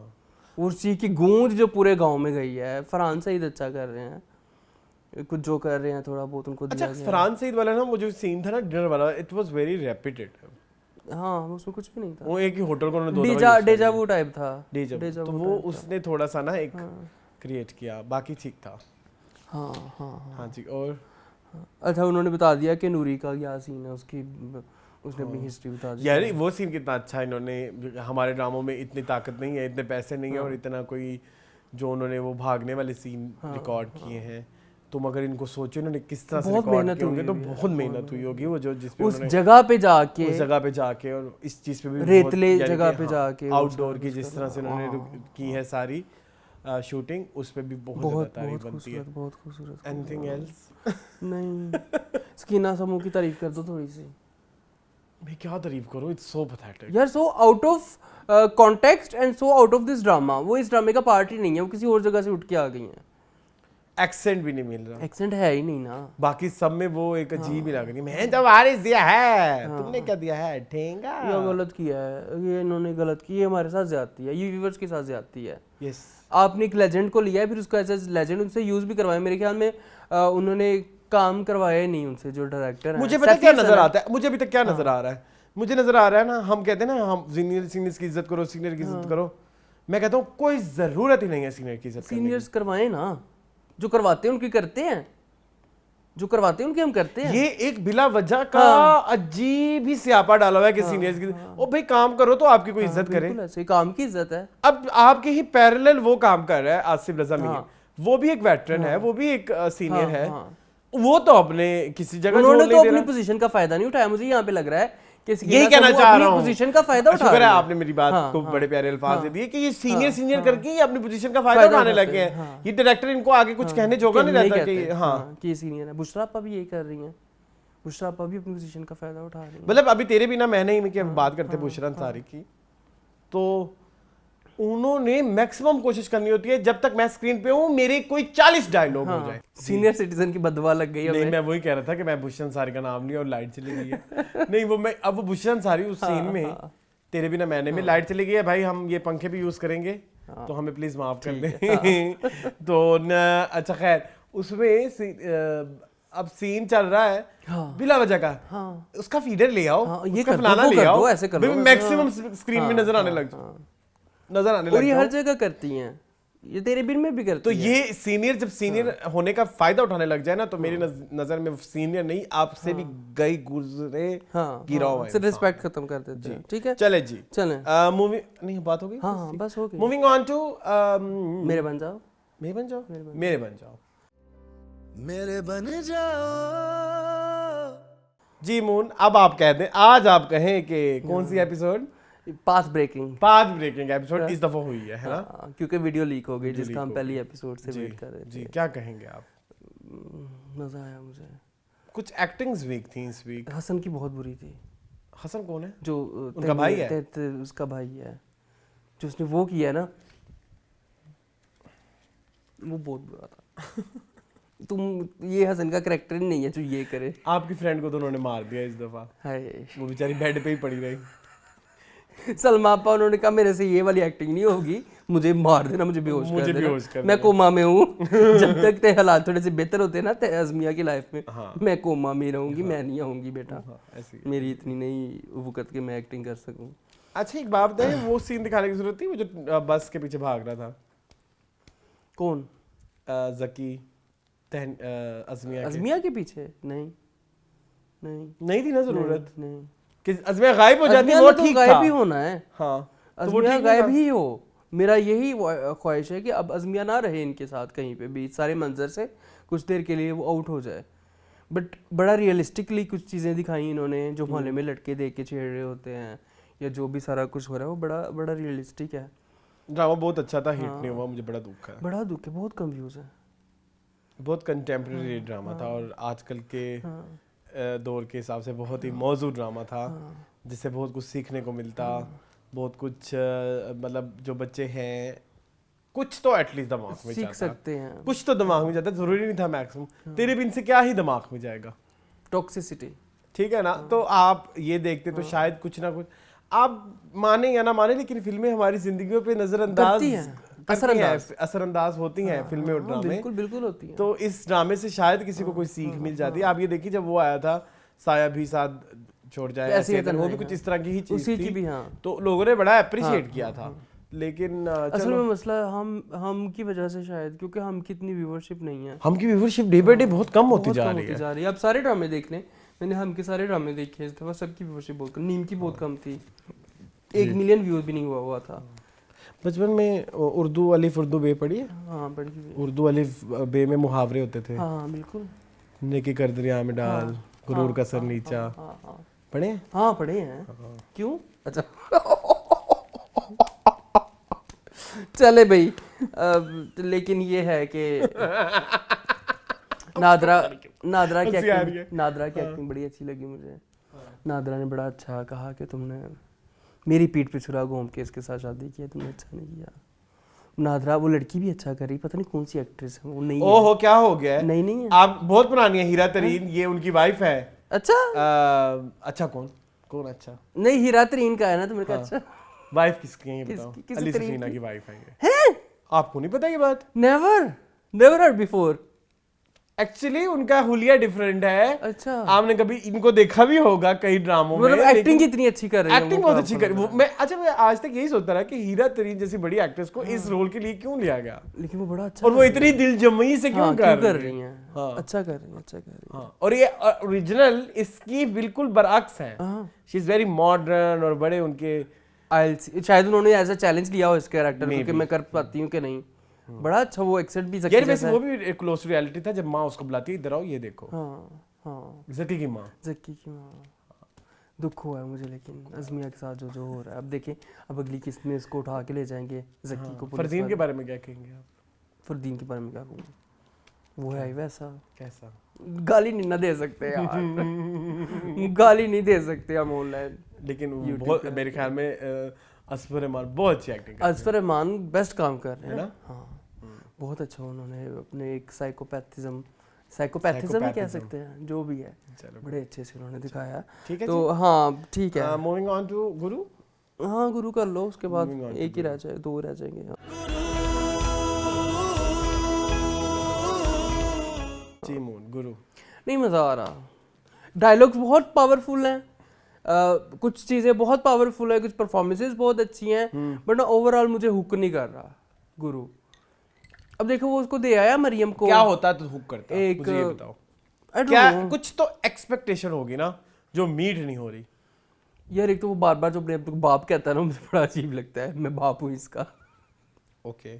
और चीख की गूंज जो पूरे गांव में गई है। फरहान सईद अच्छा कर रहे हैं, कुछ जो कर रहे हैं थोड़ा बहुत उनको दिया अच्छा, फरहान सईद वाला ना वो जो सीन था ना डिनर वाला, इट वाज वेरी रेपिटेटिव। हाँ, उसमें कुछ भी नहीं था। वो एक ही होटल को उन्होंने 2 दफा डेजा वू टाइप था। डेजा तो वो उसने थोड़ा सा ना एक क्रिएट किया, बाकी ठीक था। हाँ जी। और अच्छा, उन्होंने बता दिया कि नूरी का क्या सीन है, उसने अपनी हिस्ट्री बता दी यार। वो सीन कितना अच्छा इन्होंने, हमारे ड्रामों में इतनी ताकत नहीं है, इतने पैसे नहीं है और इतना कोई जो उन्होंने वो भागने वाले सीन रिकॉर्ड किए हैं। तुम अगर इनको सोचो इन्होंने किस तरह से रिकॉर्ड किए होंगे, तो बहुत मेहनत हुई होगी। वो जो जिस पे उस जगह पे जाके और इस चीज पे भी रेतले जगह पे जाके आउटडोर की जिस तरह से उन्होंने की है सारी शूटिंग, उस पे भी बहुत तारीफ बनती है। बहुत खूबसूरत। Anything else? नहीं, सकीना समूह की तारीफ कर दो थोड़ी सी। मैं क्या तारीफ करूं, इट्स सो पैथेटिक यार, so out of context and so out of this drama. वो इस ड्रामे का पार्ट ही नहीं है, वो किसी और जगह से उठ के आ गई हैं। एक्सेंट भी नहीं मिल रहा, एक्सेंट है ही नहीं ना। बाकी सब में वो एक अजीब ही लग रही है। मैं तो वारिस दिया है, तुमने क्या दिया है, ठेंगा। ये गलत किया है, ये इन्होंने गलत की, ये हमारे साथ ज्यादती है, ये व्यूअर्स के साथ ज्यादती है। यस, आपने एक लेजेंड को लिया है, फिर उसको एज लेजेंड उनसे यूज भी करवाया। मेरे ख्याल में उन्होंने काम करवाया नहीं उनसे, जो डायरेक्टर है। मुझे पता क्या नजर आता है, मुझे अभी तक क्या नजर आ रहा है, मुझे नजर आ रहा है ना, हम कहते हैं ना हम सीनियर की इज्जत करो, सीनियर की इज्जत करो। मैं कहता हूँ कोई जरूरत ही नहीं है सीनियर की इज्जत करने की। सीनियर्स करवाएं ना, जो करवाते हैं उनकी करते हैं, जो करवाते हैं उनके हम करते हैं। ये एक बिला वजह का अजीब ही स्यापा डाला हुआ है कि सीनियर्स की, ओ भाई काम करो तो आपकी कोई इज्जत करे। ऐसे काम की इज्जत है। अब आपके ही पैरेलल वो काम कर रहा है आसिफ रजा मीर, वो भी एक वेटरन है, वो भी एक सीनियर है, वो तो अपने किसी जगह उन्होंने तो अपनी पोजीशन का फायदा नहीं उठाया। मुझे यहाँ पे लग रहा है यही कहना चाह रहा हूँ, पोजीशन का फायदा उठा शुक्र है रहे हैं। आपने मेरी बात को बड़े प्यारे अल्फाज दे दिए कि ये सीनियर करके ही अपनी पोजीशन का फायदा उठाने लगे हैं। ये डायरेक्टर इनको आगे कुछ कहने जोगा नहीं रहता कि कि ये सीनियर है। बुशरा आपा भी यही कर रही हैं, बुशरा आपा भी अपनी पोजीशन का फायदा उठा रही हैं। मतलब अभी तेरे बिना मैं नहीं में कि हम बात करते बुशरा अंसारी की, तो उन्होंने मैक्सिमम कोशिश करनी होती है जब तक मैं स्क्रीन पे हूँ मेरे कोई 40 डायलॉग हो जाए। सीनियर सिटीजन की बदवा लग गई नहीं, मैं वही कह रहा था कि मैं बुशरा अंसारी का नाम लिया और लाइट चली गई है। नहीं वो मैं अब बुशरा अंसारी उस सीन में तेरे बिना मैंने में लाइट चली गई है, भाई हम ये पंखे भी यूज करेंगे तो हमें प्लीज माफ कर दें। तो अच्छा खैर उसमें अब सीन चल रहा है बिला वजह का, उसका फीडर ले आओ, ये उसका कर दो, फलाना वो ले कर आओ, दो, ऐसे कर दो। मैक्सिमम स्क्रीन में नजर आने लग और ये हर जगह करती हैं, ये तेरे बिन में भी करती तो हैं। ये सीनियर जब सीनियर होने का फायदा उठाने लग जाए ना, तो मेरी नजर में सीनियर नहीं, आपसे भी गई गुजरे गिरा हुआ है, रिस्पेक्ट खत्म कर देते हैं। ठीक है, चले जी चलें। मूवी नहीं बात हो गई, हाँ बस हो गई। मूविंग ऑन टू मेरे बन जाओ, मेरे बन जाओ, मेरे बन जाओ मेरे बन जाओ। जी मून, अब आप कह दें, आज आप कहें कि कौन सी एपिसोड पाथ ब्रेकिंग एपिसोड इस दफा हुई है ना? क्योंकि वीडियो लीक हो गई जिसका हम पहली एपिसोड से वेट कर रहे थे। जी क्या कहेंगे आप? मजा आया मुझे। कुछ एक्टिंग्स वीक थी इस वीक। हसन की बहुत बुरी थी। हसन कौन है? जो उनका भाई है? उसका भाई है, जो उसने वो किया है ना, वो बहुत बुरा था। तुम ये हसन का कैरेक्टर ही नहीं है जो ये करे। आपकी फ्रेंड को तो उन्होंने मार दिया इस दफा, हाय वो बेचारी बेड पे ही पड़ी रही। सलमा आपा उन्होंने कहा मेरे से ये वाली एक्टिंग नहीं होगी, मुझे मार देना, मुझे बेहोश कर देना, मैं कोमा में हूँ। जब तक ते हालात थोड़े से बेहतर होते हैं ना अज़मिया की लाइफ में, मैं कोमा में रहूंगी, मैं नहीं आऊंगी बेटा, मेरी इतनी नहीं वक़्त कि मैं एक्टिंग कर सकूं। अच्छा एक बात बताइए, वो सीन दिखाने की जरूरत थी, वो जो बस के पीछे भाग रहा था? कौन? जकी अज़मिया के पीछे? नहीं थी ना जरूरत नहीं कि अज़मिया गायब हो जाती है, वो ठीक था। गायब ही होना है। हाँ, अज़मिया गायब ही हो। मेरा यही ख्वाहिश है कि अब अज़मिया ना रहे इनके साथ कहीं पे भी, सारे मंजर से कुछ देर के लिए वो आउट हो जाए। बट बड़ा रियलिस्टिकली कुछ चीज़ें दिखाई इन्होंने, जो मोहल्ले में लड़के देख के छेड़ रहे होते हैं या जो भी सारा कुछ हो रहा है, वो बड़ा बड़ा रियलिस्टिक है। ड्रामा बहुत अच्छा था, हिट नहीं हुआ, मुझे बड़ा दुख है। बड़ा दुख है, बहुत कंफ्यूज है। बहुत कंटेम्प्रेरी ड्रामा था और आजकल के दौर के हिसाब से बहुत ही मौजूद ड्रामा था, जिससे बहुत कुछ सीखने को मिलता, बहुत कुछ मतलब जो बच्चे हैं कुछ तो एटलीस्ट दिमाग में सीख सकते हैं, कुछ तो दिमाग में जाता, जरूरी नहीं था मैक्सिमम। तेरे बिन से क्या ही दिमाग में जाएगा, टॉक्सिसिटी, ठीक है ना? तो आप ये देखते तो शायद कुछ ना कुछ, आप माने या ना माने, लेकिन फिल्में हमारी जिंदगियों पे नजरअंदाज असरअंदाज होती हैं फिल्में और ड्रामे। बिल्कुल होती हैं। तो इस ड्रामे से शायद किसी को कोई सीख मिल जाती है। आप ये देखिए, जब वो आया था साया भी साथ छोड़ जाए ऐसे, वो भी कुछ इस तरह की ही चीज थी, भी तो लोगों ने बड़ा अप्रिशिएट किया था। लेकिन असल में मसला हम की वजह से शायद, क्योंकि हम की इतनी व्यूअरशिप नहीं है, हम की व्यूअरशिप डे बाय डे बहुत कम होती जा रही है। अब सारे ड्रामे देख लें, मैंने हम के सारे ड्रामे देखे इस दफा, सबकी व्यूअरशिप बहुत कम, नीम की बहुत कम थी, 1 मिलियन व्यूज भी नहीं हुआ था। बचपन में उर्दू अलिफ उर्दू बे पढ़ी है? हाँ पढ़ी है। उर्दू अलिफ बे में मुहावरे होते थे। हाँ बिल्कुल। नेकी कर दरिया में डाल, गुरूर का सर नीचा, पढ़े हैं? हाँ पढ़े हैं। क्यों? अच्छा चले भाई, लेकिन ये है कि नादरा की एक्टिंग बड़ी अच्छी लगी मुझे। नादरा ने बड़ा अच्छा कहा कि तुमने मेरी पीठ पे छुरा घूम के इसके साथ शादी की है, तुमने अच्छा नहीं किया। नादरा, वो लड़की भी अच्छा कर रही, पता नहीं कौन सी एक्ट्रेस है वो। नहीं ओहो क्या हो गया है? नहीं है, आप बहुत पुरानी है। हीरा तरीन, ये उनकी वाइफ है। अच्छा अच्छा कौन अच्छा? नहीं, हीरा तरीन का है ना, तुमने कहा अच्छा। वाइफ किसकी है ये बताओ? अली सफीना की वाइफ है ये। हैं? आपको नहीं पता ये बात? Never heard before. एक्चुअली उनका हुलिया डिफरेंट है। अच्छा, आपने कभी इनको देखा भी होगा कई ड्रामों में। मतलब एक्टिंग कितनी अच्छी कर रही है, एक्टिंग बहुत अच्छी कर मैं आज तक यही सोचता रहा कि हीरा तरीन जैसी बड़ी एक्ट्रेस को इस रोल के लिए क्यों लिया गया, लेकिन वो बड़ा अच्छा, और वो इतनी दिलजमई से क्यों कर रही है। अच्छा कर रही है। और ये ओरिजिनल इसकी बिल्कुल बरअक्स है। शी इज वेरी मॉडर्न और बड़े उनके शायद उन्होंने ऐसा चैलेंज लिया हो इस कैरेक्टर को कि मैं कर पाती हूँ कि नहीं। बड़ा अच्छा वो एक्सेंट भी यार, वैसे वो भी एक क्लोज रियलिटी था, जब माँ उसको बुलाती है इधर आओ ये देखो। हाँ जकी की माँ दुख हुआ है मुझे, लेकिन अज़मिया के साथ जो हो रहा है। अब देखें, अब अगली किस्त में इसको उठा के ले जाएंगे ज़की को। फरदीन के बारे में क्या कहेंगे आप? फरदीन के बारे में क्या कहूँगा, वो है ही वैसा। कैसा? गाली नहीं ना दे सकते यार गाली नहीं दे सकते हम ऑनलाइन। लेकिन बहुत मेरे ख्याल में असफर रहमान बहुत अच्छी एक्टिंग कर रहे हैं। असफर रहमान बेस्ट काम कर रहे हैं है ना? हाँ, बहुत अच्छा उन्होंने अपने एक साइकोपैथिज्म ही कह सकते हैं, जो भी है, बड़े अच्छे से उन्होंने दिखाया। ठीक है तो हाँ ठीक है, मूविंग ऑन टू गुरु। हाँ गुरु कर लो, उसके बाद एक ही रह जाए, 2 रह जाएंगे। जी मून गुरु नहीं मज़ा आ रहा, डायलॉग्स बहुत पावरफुल हैं, कुछ चीज़ें बहुत पावरफुल है, कुछ परफॉर्मेंसेस बहुत अच्छी हैं, बट ना ओवरऑल मुझे हुक नहीं कर रहा गुरु। अब देखो वो उसको दे आया मरियम को, क्या होता तो हुक करता? मुझे ये बताओ, क्या कुछ तो एक्सपेक्टेशन होगी ना जो मीट नहीं हो रही यार। एक तो वो बार बार जो अपने बाप कहता है ना, मुझे बड़ा अजीब लगता है, मैं बाप हूँ इसका। ओके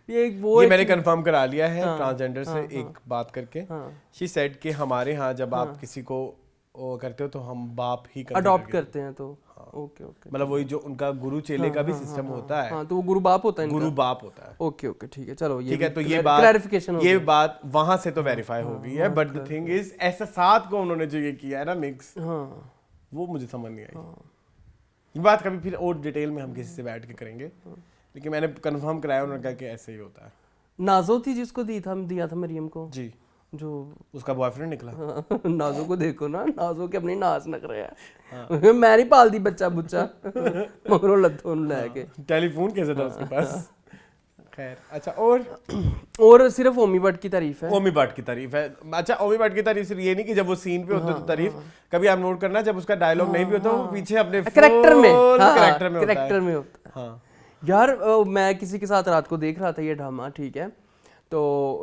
ये मैंने कंफर्म करा लिया है ट्रांसजेंडर से एक बात करके। शी सेड कि हमारे यहाँ जब आप किसी को वो करते हो तो हम बाप ही अडॉप्ट करते हैं, तो ओके मतलब वही जो उनका गुरु चेले का भी सिस्टम होता है। हाँ, तो वो गुरु बाप होता है, गुरु बाप होता है। ओके ठीक है, चलो ठीक है। तो ये बात क्लैरिफिकेशन, ये बात वहां से तो वेरीफाई हो गई है, बट द थिंग इज ऐसा साथ को उन्होंने जो ये किया है ना मिक्स, वो मुझे समझ नहीं आई। ये बात कभी फिर और डिटेल में हम किसी से बैठ के करेंगे, लेकिन मैंने कंफर्म कराया, उन्होंने कहा कि ऐसे ही होता है। नाजो थी जिसको दिया था मरियम को जी, जो उसका बॉयफ्रेंड निकला। नाजो को देखो ना, नाजो के अपनी नाच नक रहे हैं। मैं नहीं पालती बच्चा बुच्चा मगरों लत्थों लेके। टेलीफोन कैसे था उसके पास? खैर अच्छा, और सिर्फ ओमी भट्ट की तारीफ है। ओमी भट्ट की तारीफ है। अच्छा, ओमी भट्ट की तारीफ सिर्फ ये नहीं कि जब वो सीन पे होते तो तारीफ, कभी आप नोट करना जब उसका डायलॉग नहीं भी होता वो पीछे अपने कैरेक्टर में होता है। यार मैं किसी के साथ रात को देख रहा था ये ड्रामा, ठीक है, तो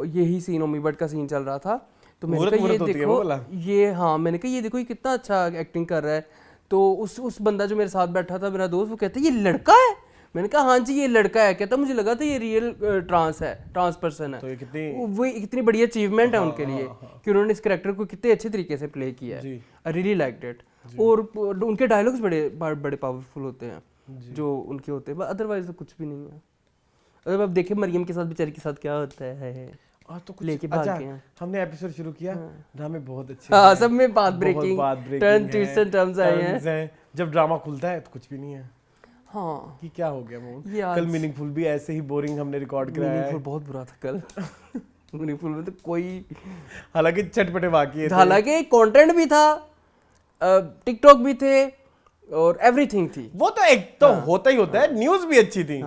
यही सीन ओमी भट्ट का सीन चल रहा था, तो मैंने कहा ये देखो ये, हाँ मैंने कहा ये देखो ये कितना अच्छा एक्टिंग कर रहा है। तो उस बंदा जो मेरे साथ बैठा था, मेरा दोस्त, वो कहता है ये लड़का है। मैंने कहा हाँ जी ये लड़का है। कहता मुझे लगा था ये रियल ट्रांस पर्सन है। तो वो इतनी बड़ी अचीवमेंट है उनके लिए कि उन्होंने इस कैरेक्टर को कितने अच्छे तरीके से प्ले किया है। I really liked it. और उनके डायलॉग्स बड़े पावरफुल होते हैं जो उनके होते हैं, अदरवाइज तो कुछ भी नहीं है। अगर आप देखें मरियम के साथ, बेचारी के साथ क्या होता है, तो कुछ लेके भाग गए हैं। हमने एपिसोड शुरू किया, ड्रामे बहुत अच्छे हैं, सब में बात breaking turn twist and turns आए हैं। जब ड्रामा खुलता है तो कुछ भी नहीं है। हाँ कि क्या हो गया वो कल मीनिंगफुल भी ऐसे ही बोरिंग हमने रिकॉर्ड कराया है। मीनिंगफुल बहुत बुरा था कल मीनिंगफुल में तो कोई, हालांकि चटपटे वाकई थे, हालांकि कंटेंट भी था, टिकटॉक भी थे और एवरीथिंग थी। वो तो एक तो होता ही होता है, न्यूज़ भी अच्छी थी,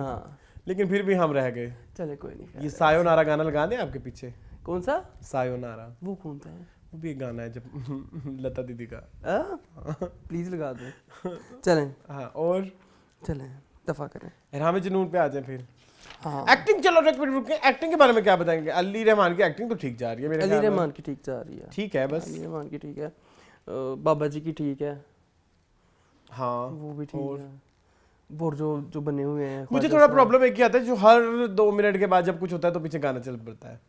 लेकिन फिर भी हम रह गए। चले कोई नहीं। ये सायोनारा गाना लगा दें आपके पीछे। कौन सा सायोनारा? वो कौन सा है? वो भी एक गाना है जब लता दीदी का। प्लीज लगा दो। चलें हाँ, और चलें दफा करें, एहराम जुनून पे आ जाए फिर। हाँ एक्टिंग, चलो एक मिनट रुकिए, एक्टिंग के बारे में क्या बताएंगे? अली रहमान की एक्टिंग तो ठीक जा रही है मेरे ख्याल में। अली रहमान की ठीक जा रही है, ठीक है बस। अली रहमान की ठीक है, बाबा जी की ठीक है, हाँ वो भी ठीक है। और जो बने हुए हैं, मुझे थोड़ा प्रॉब्लम एक ही आता है, जो हर 2 मिनट के बाद जब कुछ होता है तो पीछे गाना चल पड़ता है।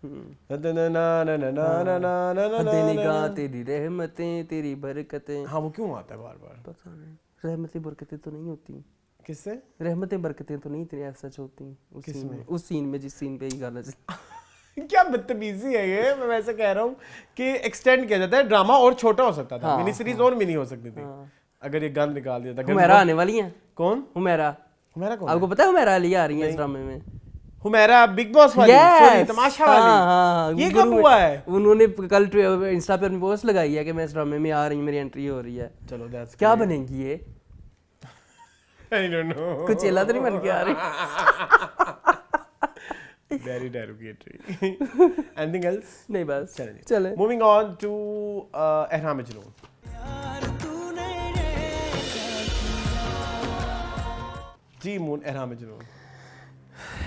तेरी रहमतें तेरी बरकतें। हाँ, वो क्यों आता है बार बार? पता नहीं, रहमतें बरकतें तो नहीं होती। किससे? रहमतें बरकतें तो नहीं तेरी सच होती उस सीन में जिस सीन पे ये गाना चला। क्या बदतमीजी है ये। मैं वैसे कह रहा हूँ कि एक्सटेंड किया जाता है, ड्रामा और छोटा हो सकता था, मिनी सीरीज और मिनी हो सकती थी अगर ये गन निकाल दिया था। हुमैरा आने वाली है। कौन हुमैरा? हुमैरा कौन? आपको पता है हुमैरा अली आ रही है इस ड्रामे में? हुमैरा बिग बॉस वाली, सॉरी तमाशा वाली। हाँ, ये कब हुआ है? उन्होंने कल इंस्टा पे पोस्ट लगाई है कि मैं इस ड्रामे में आ रही हूँ, मेरी एंट्री हो रही है। चलो दैट्स क्या बनेंगी ये? आई डोंट नो, कुछ चेला तो नहीं बन के आ रही। Very derogatory. Anything else? नहीं बस चले। Moving on to एहराम जुनून। जी मून, एहराम जुनून।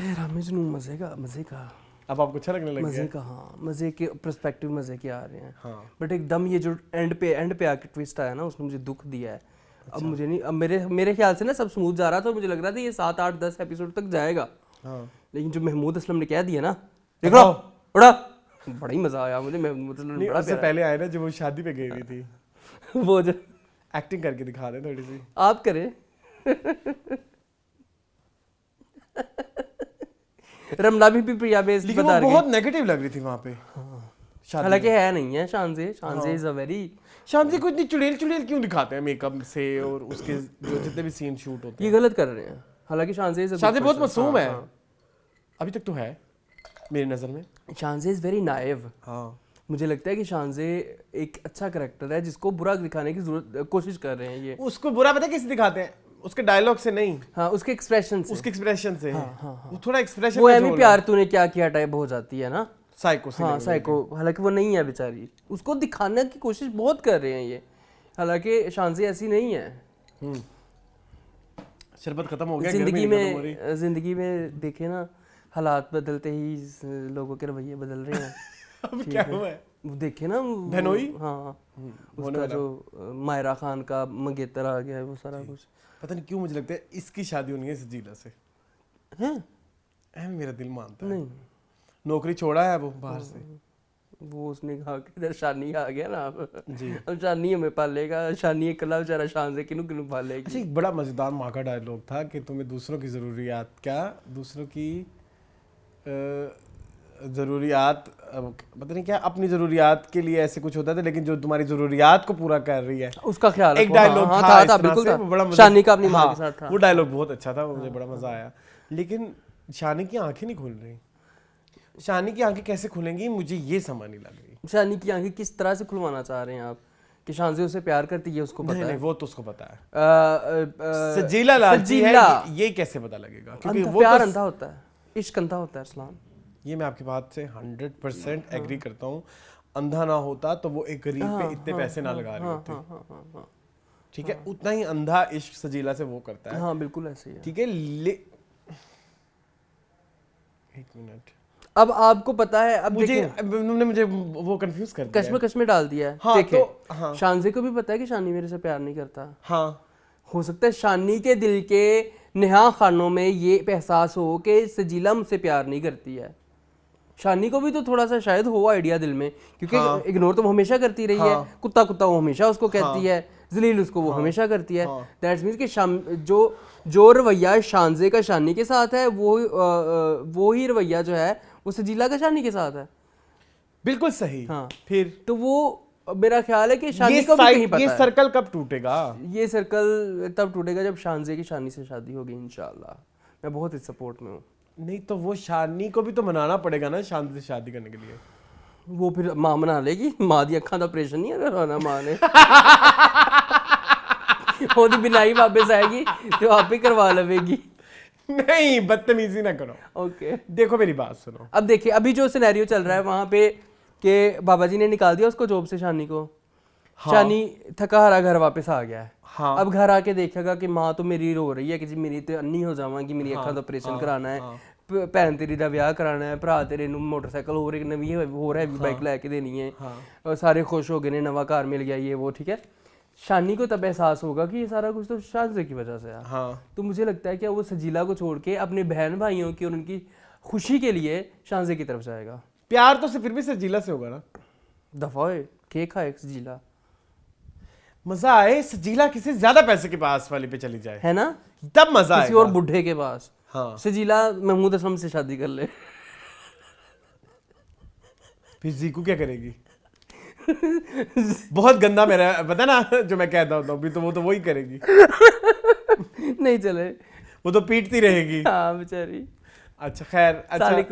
एहराम जुनून मजे का अब आपको अच्छा लगने लग गया? मजे का, हाँ मजे के पर्सपेक्टिव मजे के आ रहे हैं। हाँ। बट एकदम ये जो एंड पे आके ट्विस्ट आया ना, उसने मुझे दुख दिया है। अब मुझे नहीं, अब मेरे ख्याल से ना सब स्मूथ जा रहा था, मुझे लग रहा था ये 7, 8, 10 एपिसोड तक जाएगा। हाँ। लेकिन जो महमूद असलम ने कह दिया ना, देखो बड़ा ही मजा आया मुझे। महमूद असलम ने बड़ा उससे पहले आए ना जब वो शादी पे गई हुई थी, वो जो एक्टिंग करके दिखा दे थोड़ी सी। आप करें। रमला भी प्रिया बेस लेकिन बता वो रही बहुत नेगेटिव लग रही थी वहां पे। हालांकि है नहीं है शानजे इज अ वेरी शांति को इतनी चुड़ैल चुड़ैल क्यों दिखाते हैं मेकअप से और उसके जो जितने भी सीन शूट होते ये हैं। गलत कर रहे हैं। हालांकि शानजे इज शांति बहुत मासूम है, अभी तक तो है मेरी नजर में। शानजे इज वेरी नाइव। हाँ मुझे लगता है कि शानजे एक अच्छा करेक्टर है जिसको बुरा दिखाने की कोशिश कर रहे हैं ये। उसको बुरा पता है कैसे दिखाते हैं? उसके डायलॉग से नहीं, हाँ उसके एक्सप्रेशन से। उसके एक्सप्रेशन से। वो थोड़ा एक्सप्रेशन वो एमी प्यार तूने क्या किया टाइप हो जाती है ना, साइको से। हाँ साइको। हालांकि वो नहीं है बेचारी, उसको दिखाने की कोशिश बहुत कर रहे हैं ये। हालांकि शानजे ऐसी नहीं है। शरबत खत्म हो गया, जिंदगी में देखे ना, हालात बदलते ही लोगों के रवैये बदल रहे हैं। अब क्या हुआ है? वो देखे ना धनोई, हाँ उसका जो मायरा खान का मंगेतर आ गया है वो सारा कुछ। पता नहीं क्यों मुझे लगता है इसकी शादी होनी है सजीला से। हैं? मेरा दिल मानता है। नहीं, नौकरी छोड़ा है वो बाहर से। वो उसने कहा कि इधर शानी आ गया ना जी। अब शानी हमें पालेगा, शानी अकेला बेचारा शान से किनु किनु पालेगी। अच्छा, एक बड़ा मजेदार माँ का डायलॉग था कि तुम्हें दूसरों की ज़रूरियात, क्या दूसरों की ज़रूरियात, पता नहीं क्या, अपनी ज़रूरियात के लिए ऐसे कुछ होता था, लेकिन जो तुम्हारी ज़रूरियात को पूरा कर रही है उसका ख्याल। एक डायलॉग हाँ, था बिल्कुल था, बड़ा शानी का अपनी माँ के साथ था। वो डायलॉग बहुत अच्छा था, मुझे बड़ा मजा आया। लेकिन शानी की आंखें नहीं खुल रही। शानी की आंखें कैसे खुलेंगी मुझे ये समझ नहीं लग रही। शानी की आंखें किस तरह से खुलवाना चाह रहे हैं आप कि शानजे उसे प्यार करती है, उसको पता है? वो तो उसको पता है। सजीला लालची है, ये कैसे पता लगेगा? क्योंकि वो प्यार तो अंधा होता है, इश्क अंधा होता है अरसलान। ये मैं आपकी बात से 100% एग्री करता हूँ। अंधा ना होता तो वो एक गरीब पे इतने पैसे ना लगा रहे होते। ठीक है, उतना ही अंधा इश्क सजीला से वो करता है। हाँ बिल्कुल ऐसे ही है। ठीक है, एक मिनट, अब आपको पता है, अब मुझे वो कंफ्यूज कर दिया, कश्मे कश्मे डाल दिया है। हाँ, देखे तो, हाँ, शानजे को भी पता है कि शानी मेरे से प्यार नहीं करता। हाँ, हो सकता है शानी के दिल के नेहा खानों में ये एहसास हो कि सजीला मुझसे प्यार नहीं करती है। शानी को भी तो थोड़ा सा शायद हो आइडिया दिल में, क्योंकि इग्नोर तो वो हमेशा करती रही है। कुत्ता कुत्ता वो हमेशा उसको कहती है, जलील उसको वो हमेशा करती है। दैट्स मींस कि जो रवैया शानजे का शानी के साथ है वो ही रवैया जो है वो सजीला का शानी के साथ है। बिल्कुल सही। हाँ, फिर तो वो मेरा ख्याल है कि शानी को भी कहीं पता है। ये सर्कल कब टूटेगा? ये सर्कल तब टूटेगा जब शानजे की शानी से शादी होगी इंशाल्लाह। मैं बहुत इस सपोर्ट में हूँ। नहीं तो वो शानी को भी तो मनाना पड़ेगा ना शांति से शादी करने के लिए। वो फिर माँ मना लेगी। माँ दी अखा का ऑपरेशन नहीं करवाना माँ ने। वो बिनाई वापस आएगी तो आप ही करवा लेगी। नहीं, बदतमीजी ना करो। ओके, देखो मेरी बात सुनो। अब देखिए, अभी जो सिनेरियो चल रहा है वहां पे कि बाबा जी ने निकाल दिया उसको जॉब से शानी को। हाँ। शानी थका हारा घर वापस आ गया है। हाँ। अब घर आके देखेगा कि माँ तो मेरी रो रही है कि जी मेरी तो अन्नी हो जावांगी, मेरी अखा का ऑपरेशन कराना है, भैन तेरी दा ब्याह कराना है, भरा तेरे नूं मोटरसाइकिल होर एक नवी होर हैवी बाइक लैके देनी है, और सारे खुश हो गए ने, नवा घर मिल गया, ये वो। ठीक है, शानी को तब एहसास होगा कि ये सारा कुछ तो शानजे की वजह से है। हाँ। तो मुझे लगता है कि वो सजीला को छोड़ के अपने बहन भाइयों की और उनकी खुशी के लिए शानजे की तरफ जाएगा। प्यार तो फिर भी सजीला से होगा ना। दफा के खाए सजीला, मजा आए सजीला किसी ज्यादा पैसे के पास वाले पे चली जाए, है ना, तब मजा आएगा। किसी और बुढ़े के पास। हाँ। सजीला महमूद असलम से शादी कर ले। फिर जीकू क्या करेगी? बहुत गंदा मेरा पता ना जो मैं कहता होता हूँ, तो वो तो वही करेगी। नहीं चले, वो तो पीटती रहेगी। हाँ बेचारी। अच्छा खैर, अच्छा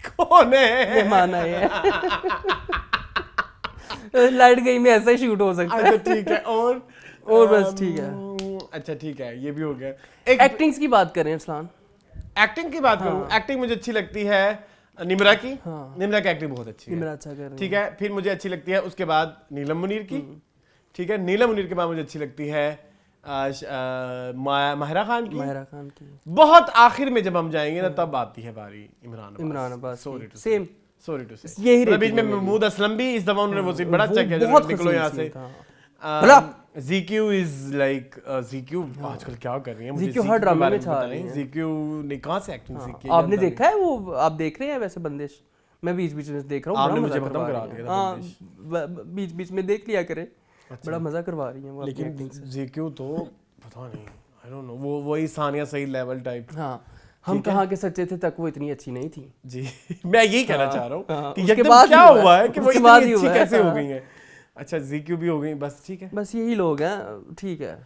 कौन है? मेहमान आए हैं। लाइट गई में ऐसा ही शूट हो सकता है। अच्छा ठीक है, और बस ठीक है। अच्छा ठीक है, ये भी हो गया। एक्टिंग्स की बात करें अरसलान, एक्टिंग की बात करूं, एक्टिंग मुझे अच्छी लगती है निम्रा की। निम्रा की एक्टिंग बहुत अच्छी है। निम्रा अच्छा कर रही है। ठीक है, फिर मुझे अच्छी लगती है उसके बाद नीलम मुनीर की। ठीक है, नीलम मुनीर के बाद मुझे अच्छी लगती है माहिरा खान की। बहुत आखिर में जब हम जाएंगे ना तब आती है बारी Imran Abbas. Same sorry to say यही बीच में महमूद असलम भी इस दफा उन्होंने वो सीन बड़ा अच्छा किया, निकलो यहाँ से। ZQ इज लाइक ZQ आजकल क्या कर रही है, मुझे ZQ हर ड्रामे में छा रही है। ZQ ने कहाँ से एक्टिंग सीखी है? आपने देखा है वो, आप देख रहे हैं वैसे बंदिश? मैं बीच बीच में देख रहा हूँ, आपने मुझे खत्म करा दिया था। बीच बीच में देख लिया करे। बड़ा मजा करवा रही हैं वो। लेकिन जीक्यू तो पता नहीं, आई डोंट नो, वो वही सानिया सईद लेवल टाइप। हाँ, हम कहाँ के सच्चे थे तक वो इतनी अच्छी नहीं थी जी। मैं यही कहना चाह रहा हूँ कि उसके एकदम बाद क्या ही हुआ हुआ है, है कि वो उसके इतनी बाद ही अच्छी हुआ है। कैसे हो गई है। अच्छा जीक्यू भी हो गई, बस ठीक है, बस यही लोग हैं, ठीक है।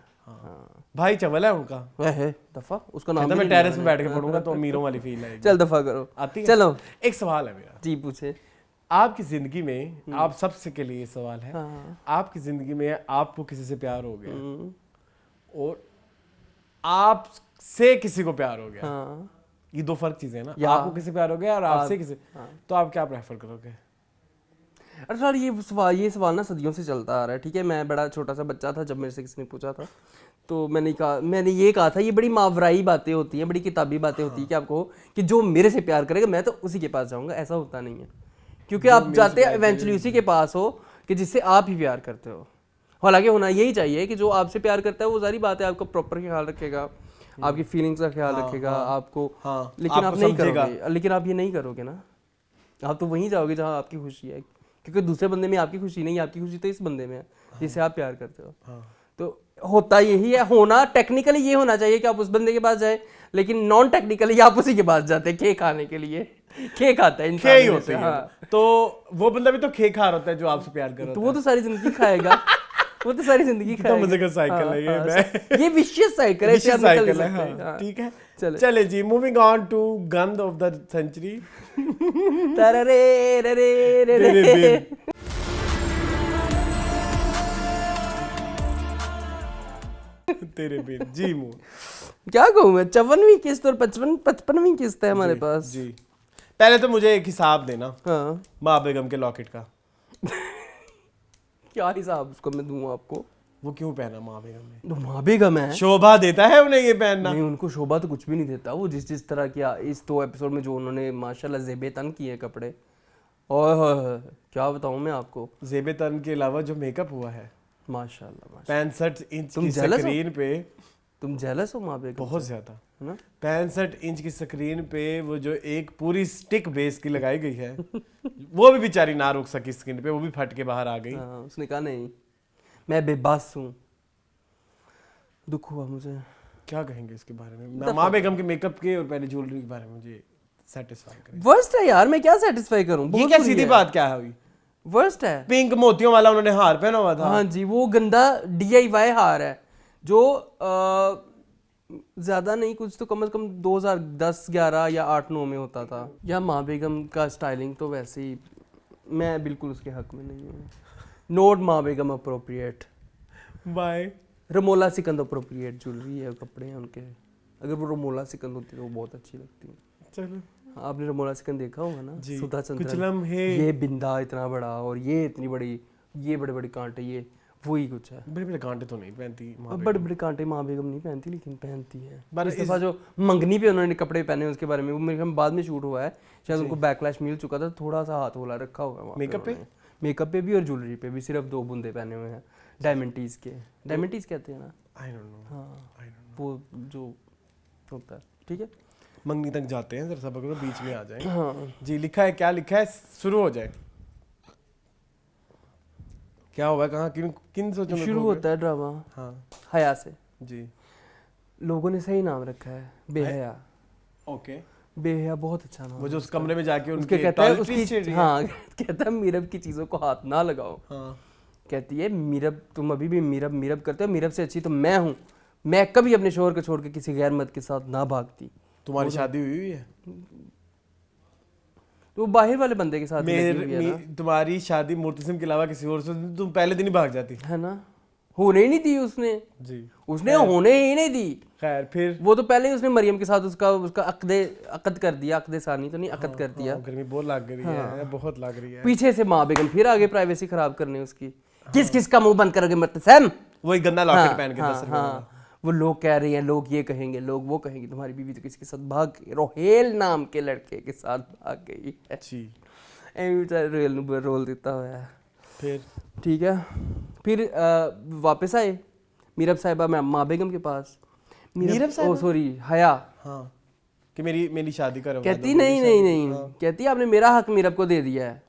भाई चवल है उनका, वह दफा उसका नाम कहता भी मैं नहीं टेरेस लिया पे मैंने। बैठ के पढ़ूंगा तो अमीरों वाली फील आएगी। चल दफा करो, आती है? चलो। एक सवाल है मेरा जी पूछे। आपकी जिंदगी में, आप सबसे के लिए सवाल है, आपकी जिंदगी में आपको किसी से प्यार हो गया और आप से किसी को प्यार हो गया, हाँ। ये दो फर्क चीजें हैं ना, आपको किसी से प्यार हो गया और आपसे किसी, तो आप क्या प्रेफर करोगे? अरे सर ये सवाल ना सदियों से चलता आ रहा है, ठीक है। मैं बड़ा छोटा सा बच्चा था जब मेरे से किसी ने पूछा था, तो मैंने ये कहा था, ये बड़ी मावराई बातें होती हैं, बड़ी किताबी बातें होती हैं कि आपको कि जो मेरे से प्यार करेगा मैं तो उसी के पास जाऊंगा। ऐसा होता नहीं है, क्योंकि आप जाते इवेंचुअली उसी के पास हो कि जिससे आप ही प्यार करते हो। हालांकि होना यही चाहिए कि जो आपसे प्यार करता है वो सारी बातें आपको प्रॉपर ख्याल रखेगा, आपकी फीलिंग्स का ख्याल रखेगा आपको। लेकिन आप नहीं करोगे, लेकिन आप ये नहीं करोगे ना, आप तो वहीं जाओगे जहाँ आपकी खुशी है, क्योंकि दूसरे बंदे में आपकी खुशी नहीं है, आपकी खुशी तो इस बंदे में है जिससे आप प्यार करते हो। तो होता यही है, होना टेक्निकली ये होना चाहिए कि आप उस बंदे के पास जाए, लेकिन नॉन टेक्निकली आप उसी के पास जाते हैं केक खाने के लिए। केक खाता है इंसान ही होते हैं, तो वो बंदा भी तो केक खा रहा होता है जो आपसे प्यार कर रहा तो वो तो सारी जिंदगी खाएगा। वो तो सारी जिंदगी खाएगा। मजे का साइकिल है ये। ये विशियस साइकिल है, विशियस साइकिल है। ठीक है, चले जी, मूविंग ऑन टू गंद ऑफ द सेंचुरी। तररे रे रे रे। तेरे बिन जी मुंह, क्या कहूँ मैं, 54वीं किस्त और 55वीं किस्त है हमारे पास जी। पहले तो मुझे एक हिसाब देना हाँ। माँ बेगम के लॉकेट का। क्या हिसाब उसको मैं दूं आपको? वो क्यों पहना माँ बेगम ने? तो माँ बेगम है, शोभा देता है उन्हें ये पहनना? नहीं, उनको शोभा तो कुछ भी नहीं देता। वो जिस तरह की इस 2 एपिसोड में जो उन्होंने माशाल्लाह ज़ेबे तन किए कपड़े, और क्या बताऊं मैं आपको। ज़ेबे तन के अलावा जो मेकअप हुआ है माशाल्लाह 65 इंच तुम की jealous हो? स्क्रीन पे, तुम जेलस हो माँ बेगम बहुत से? ज्यादा। है ना? 65 इंच की स्क्रीन पे वो जो एक पूरी स्टिक बेस की लगाई गई है वो भी बेचारी ना रुक सकी स्क्रीन पे, वो भी फट के बाहर आ गई। हाँ, उसने कहा नहीं मैं बेबस हूँ। दुख हुआ मुझे। क्या कहेंगे इसके बारे में? माँ बेगम के मेकअप के और पहले ज्वेलरी के बारे में मुझे सेटिस्फाई करें। वर्स्ट है यार, मैं क्या सेटिस्फाई करूँ? ये क्या सीधी बात क्या है हुई? वर्स्ट है। पिंक मोतियों वाला उन्होंने हार पहना हुआ था। हाँ जी, वो गंदा DIY हार है जो ज्यादा नहीं, कुछ तो कम से कम 2010, 11 या 8, 9 में होता था। या माँ बेगम का स्टाइलिंग तो वैसे ही, मैं बिल्कुल उसके हक में नहीं हूँ। Note Maa Begum appropriate, by Ramola Sikand appropriate jewellery है, कपड़े हैं उनके। अगर वो रमोला सिकंद होती तो वो बहुत अच्छी लगती है। चलो, आपने रमोला सिकंद देखा होगा ना, सुधा कुछ चंद्रन, लम्हे, ये बिंदा इतना बड़ा और ये इतनी बड़ी, ये बड़े बड़े कांटे, ये वही कुछ है। बड़े बड़े कांटे तो नहीं पहनती माँ अब बड़े बड़े कांटे माँ बेगम नहीं पहनती, लेकिन पहनती है। पर इस दफा जो मंगनी पे उन्होंने कपड़े पहने उसके बारे में, वो मेरे ख्याल में बाद में शूट हुआ है, शायद उनको बैकलैश मिल चुका था, थोड़ा सा हाथ होला रखा हुआ है मेकअप पे, मेकअप पे भी और ज्वेलरी पे भी। सिर्फ 2 बूंदे पहने हुए हैं डायमंडीज के। डायमंडीज कहते हैं ना? I don't know. हाँ, वो जो होता है, ठीक है। मंगनी तक जाते हैं, जरा सब अगर बीच में आ जाए। हाँ जी, लिखा है, क्या लिखा है, शुरू हो जाए। क्या हुआ, कहाँ, किन सोचों में शुरू होता है ड्रामा। हाँ हया से। जी, लोगों ने सही नाम रखा है, बेहया। ओके, बेहया बहुत अच्छा नाम। वो जो उस कमरे में जाके उसके उनके कहता है टॉयलेटरीज उसकी, हाँ कहता है मीरब की चीजों को हाथ ना लगाओ। हाँ, कहती है मीरब, तुम अभी भी मीरब मीरब करते हो, मीरब से अच्छी तो मैं हूँ, मैं कभी अपने शोहर को छोड़ के किसी गैर मर्द के साथ ना भागती। तुम्हारी शादी हुई है? तो वो बाहर वाले बंदे के साथ लगी हुई है ना। तुम्हारी शादी मुर्तसिम के अलावा किसी और से, तुम पहले दिन ही भाग जाती है ना, होने ही नहीं दी उसने। जी, उसने होने ही नहीं दी। खैर फिर वो तो पहले ही उसने मरियम के साथ उसका अकद कर दिया, अकद सानी तो नहीं, अकद कर दिया। गर्मी बहुत लग रही है, बहुत लग रही है। पीछे से माँ बेगम फिर आगे प्राइवेसी खराब करने उसकी। किस किस का मुंह बंद करोगे मुर्तसिम? वही गंदा लॉकेट पहन के 10 रुपए हाँ, वो लोग कह रहे हैं, लोग ये कहेंगे, लोग वो कहेंगे, तुम्हारी बीवी तो किसी के साथ भाग गई, रोहेल नाम के लड़के के साथ भाग गई है। जी, रोहेल ने रोल देता हुआ है। फिर ठीक है, फिर वापस आए मीरब साहिबा माँ बेगम के पास। मीरब साहिबा? सॉरी, हया। हाँ, कि मेरी शादी करो। कहती नहीं नहीं नहीं, कहती आपने मेरा हक मीरब को दे दिया है,